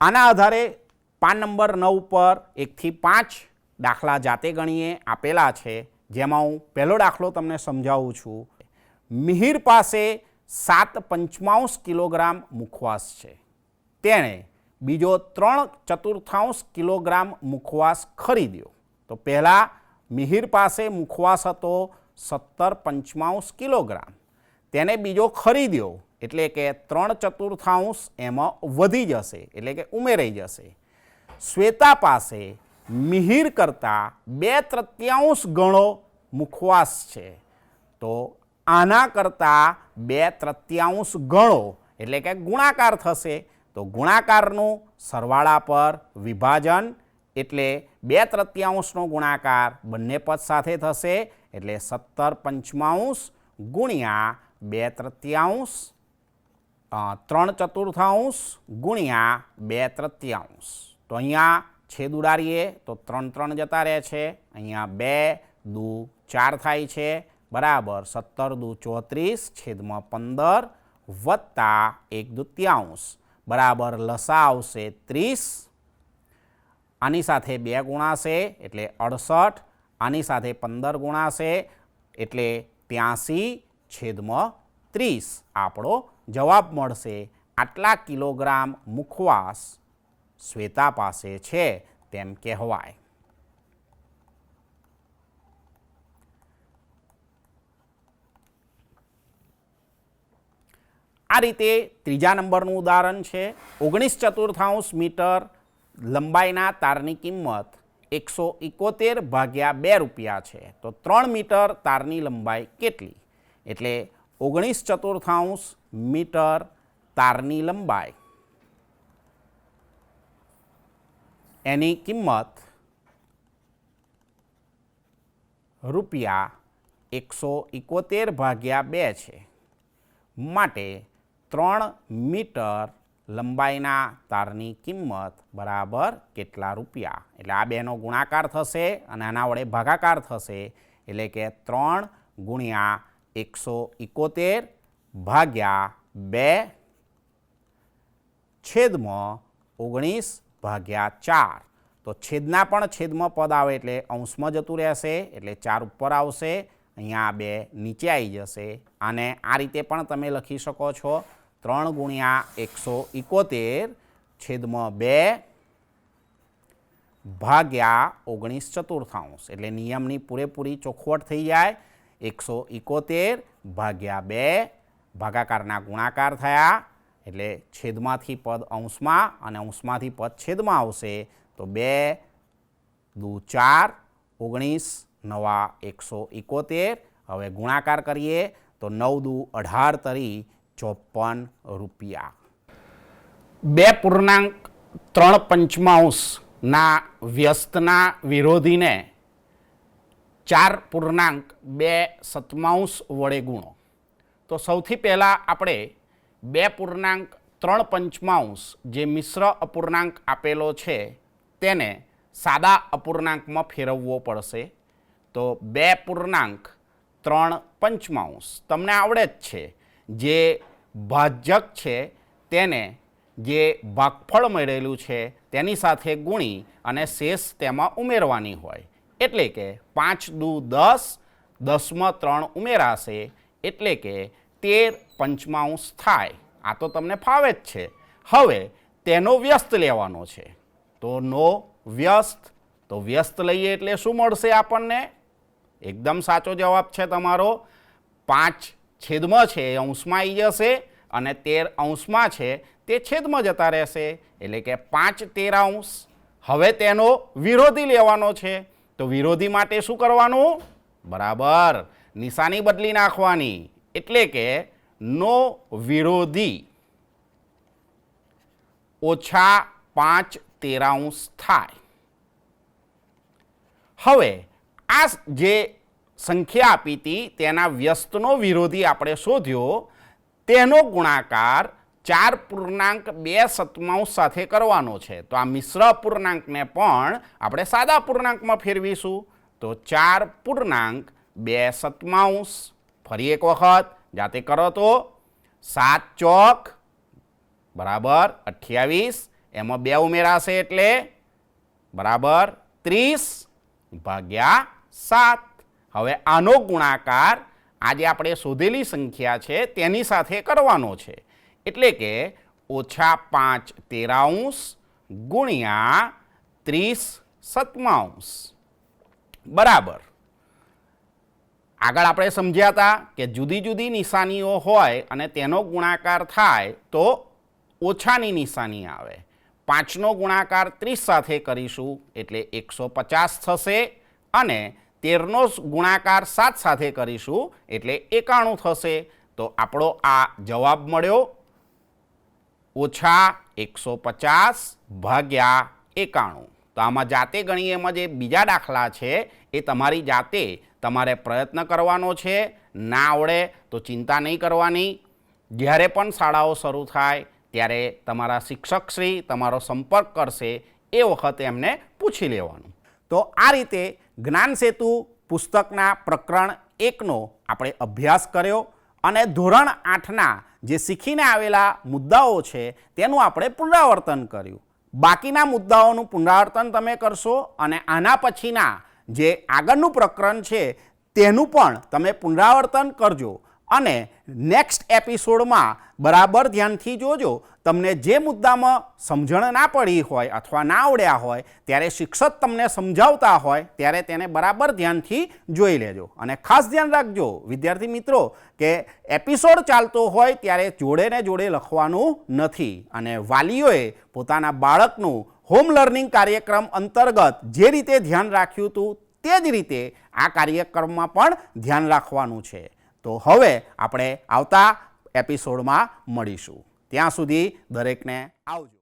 આના આધારે પાન નંબર 9 પર 1 થી 5 દાખલા જાતે ગણીએ આપેલા છે, જેમાં હું પહેલો દાખલો તમને સમજાવું છું. મિહિર પાસે 7/5 કિલોગ્રામ મુખવાસ છે. તેણે બીજો 3/4 કિલોગ્રામ મુખવાસ ખરીદ્યો. તો પહેલાં મિહિર પાસે મુખવાસ હતો 17/5 કિલોગ્રામ, તેને બીજો ખરીદ્યો એટલે કે 3/4 એમાં વધી જશે એટલે કે ઉમેરાઈ જશે. શ્વેતા પાસે મિહિર કરતાં 2/3 ગણો મુખવાસ છે, તો આના કરતાં 2/3 ગણો એટલે કે ગુણાકાર થશે. તો ગુણાકારનું સરવાળા પર વિભાજન એટલે 2/3 ગુણાકાર બંને પદ સાથે થશે એટલે 17/5 ગુણ્યા 2/3, 3/4 ગુણ્યા 2/3. તો અહીંયા છેદ ઉડાડીએ તો 3 3 જતા રહે છે, અહીંયા 2 દુ 4 થાય છે બરાબર 17 દુ 34 છેદમાં 15 વત્તા 1/2 બરાબર લસા આવશે 30. આની સાથે 2 ગુણાશે એટલે 68, આની સાથે 15 ગુણાશે એટલે 83/30 આપણો જવાબ મળશે. આટલા કિલોગ્રામ મુખવાસ શ્વેતા પાસે છે તેમ કહેવાય. આ રીતે ત્રીજા નંબરનું ઉદાહરણ છે. 19/4 મીટર લંબાઈના તારની કિંમત 171/2 રૂપિયા છે. તો 3 મીટર તારની લંબાઈ કેટલી? એટલે 19/4 મીટર તારની લંબાઈ એની કિંમત રૂપિયા 171/2 છે. માટે 3 મીટર લંબાઈના તારની કિંમત બરાબર કેટલા રૂપિયા? એટલે આ બેનો ગુણાકાર થશે અને આના વડે ભાગાકાર થશે એટલે કે 3 ગુણ્યા 171/2 છેદમાં 19/4. તો છેદના પણ છેદમાં પદ આવે એટલે અંશમાં જતું રહેશે એટલે 4 ઉપર આવશે, અહીંયા 2 નીચે આવી જશે. આને આ રીતે પણ તમે લખી શકો છો 3 ગુણ્યા 171 છેદમાં 2 ભાગ્યા 19/4 એટલે નિયમની પૂરેપૂરી ચોખવટ થઈ જાય. 171/2 ભાગાકારના ગુણાકાર થયા એટલે છેદમાંથી પદ અંશમાં અને અંશમાંથી પદ છેદમાં આવશે. તો 2 દુ 4 19 નવા 171, હવે ગુણાકાર કરીએ તો 9 દુ 18 તરી 54 રૂપિયા. 2.3 વ્યસ્તના વિરોધીને 4.2 વડે ગુણો. તો સૌથી પહેલાં આપણે 2.3 જે મિશ્ર અપૂર્ણાંક આપેલો છે તેને સાદા અપૂર્ણાંકમાં ફેરવવો પડશે. તો 2.3 તમને આવડે જ છે, જે ભાજક છે તેને જે ભાગફળ મળેલું છે તેની સાથે ગુણી અને શેષ તેમાં ઉમેરવાની હોય. એટલે કે 5 દુ 10, 10માં 3 ઉમેરાશે એટલે કે 13 થાય. આ તો તમને ફાવે જ છે. હવે તેનો વ્યસ્ત લેવાનો છે. તો નો વ્યસ્ત, તો વ્યસ્ત લઈએ એટલે શું મળશે આપણને? એકદમ સાચો જવાબ છે તમારો. 5 છેદમાં છે એ અંશમાં આવી જશે અને 13 અંશમાં છે તે છેદમાં જતા રહેશે એટલે કે 5/13. હવે તેનો વિરોધી લેવાનો છે. તો વિરોધી માટે શું કરવાનું? બરાબર નિશાની બદલી નાખવાની. એટલે કે નો વિરોધી ઓછા 5/13 થાય. હવે આ જે સંખ્યા આપી હતી તેના વ્યસ્તનો વિરોધી આપણે શોધ્યો, તેનો ગુણાકાર 4.2 સાથે કરવાનો છે. તો આ મિશ્ર અપૂર્ણાંકને પણ આપણે સાદા અપૂર્ણાંકમાં ફેરવીશું. તો 4.2. ફરી એક વખત જાતે કરો તો 7 ચોક બરાબર 28, એમાં 2 ઉમેરાશે એટલે બરાબર 30/7. હવે આનો ગુણાકાર આજે આપણે શોધેલી સંખ્યા છે તેની સાથે કરવાનો છે. એટલે કે ઓછા 5/13 ગુણ્યા 30/7 બરાબર. આગળ આપણે સમજ્યા હતા કે જુદી જુદી નિશાનીઓ હોય અને તેનો ગુણાકાર થાય તો ઓછાની નિશાની આવે. 5નો ગુણાકાર 30 સાથે કરીશું એટલે 150 થશે અને 13નો ગુણાકાર 7 સાથે કરીશું એટલે 91 થશે. તો આપણો આ જવાબ મળ્યો ઓછા 150/91. તો આમાં જાતે ગણીએ, એમાં જે બીજા દાખલા છે એ તમારી જાતે તમારે પ્રયત્ન કરવાનો છે. ના આવડે તો ચિંતા નહીં કરવાની. જ્યારે પણ શાળાઓ શરૂ થાય ત્યારે તમારા શિક્ષકશ્રી તમારો સંપર્ક કરશે એ વખતે એમને પૂછી લેવાનું. તો આ રીતે જ્ઞાન સેતુ પુસ્તકના પ્રકરણ 1નો આપણે અભ્યાસ કર્યો અને ધોરણ 8ના જે શીખીને આવેલા મુદ્દાઓ છે તેનું આપણે પુનરાવર્તન કર્યું. બાકીના મુદ્દાઓનું પુનરાવર્તન તમે કરશો અને આના પછીના જે આગળનું પ્રકરણ છે તેનું પણ તમે પુનરાવર્તન કરજો અને નેક્સ્ટ એપિસોડમાં બરાબર ધ્યાનથી જોજો. તમને જે મુદ્દામાં સમજણ ના પડી હોય અથવા ના આવડ્યા હોય ત્યારે શિક્ષક તમને સમજાવતા હોય ત્યારે તેને બરાબર ધ્યાનથી જોઈ લેજો. અને ખાસ ધ્યાન રાખજો વિદ્યાર્થી મિત્રો કે એપિસોડ ચાલતો હોય ત્યારે જોડે ને જોડે લખવાનું નથી. અને વાલીઓએ પોતાના બાળકનું હોમ લર્નિંગ કાર્યક્રમ અંતર્ગત જે રીતે ધ્યાન રાખ્યું હતું તે જ રીતે આ કાર્યક્રમમાં પણ ધ્યાન રાખવાનું છે. તો હવે આપણે આવતા એપિસોડમાં મળીશું. ત્યાં સુધી દરેકને આવજો.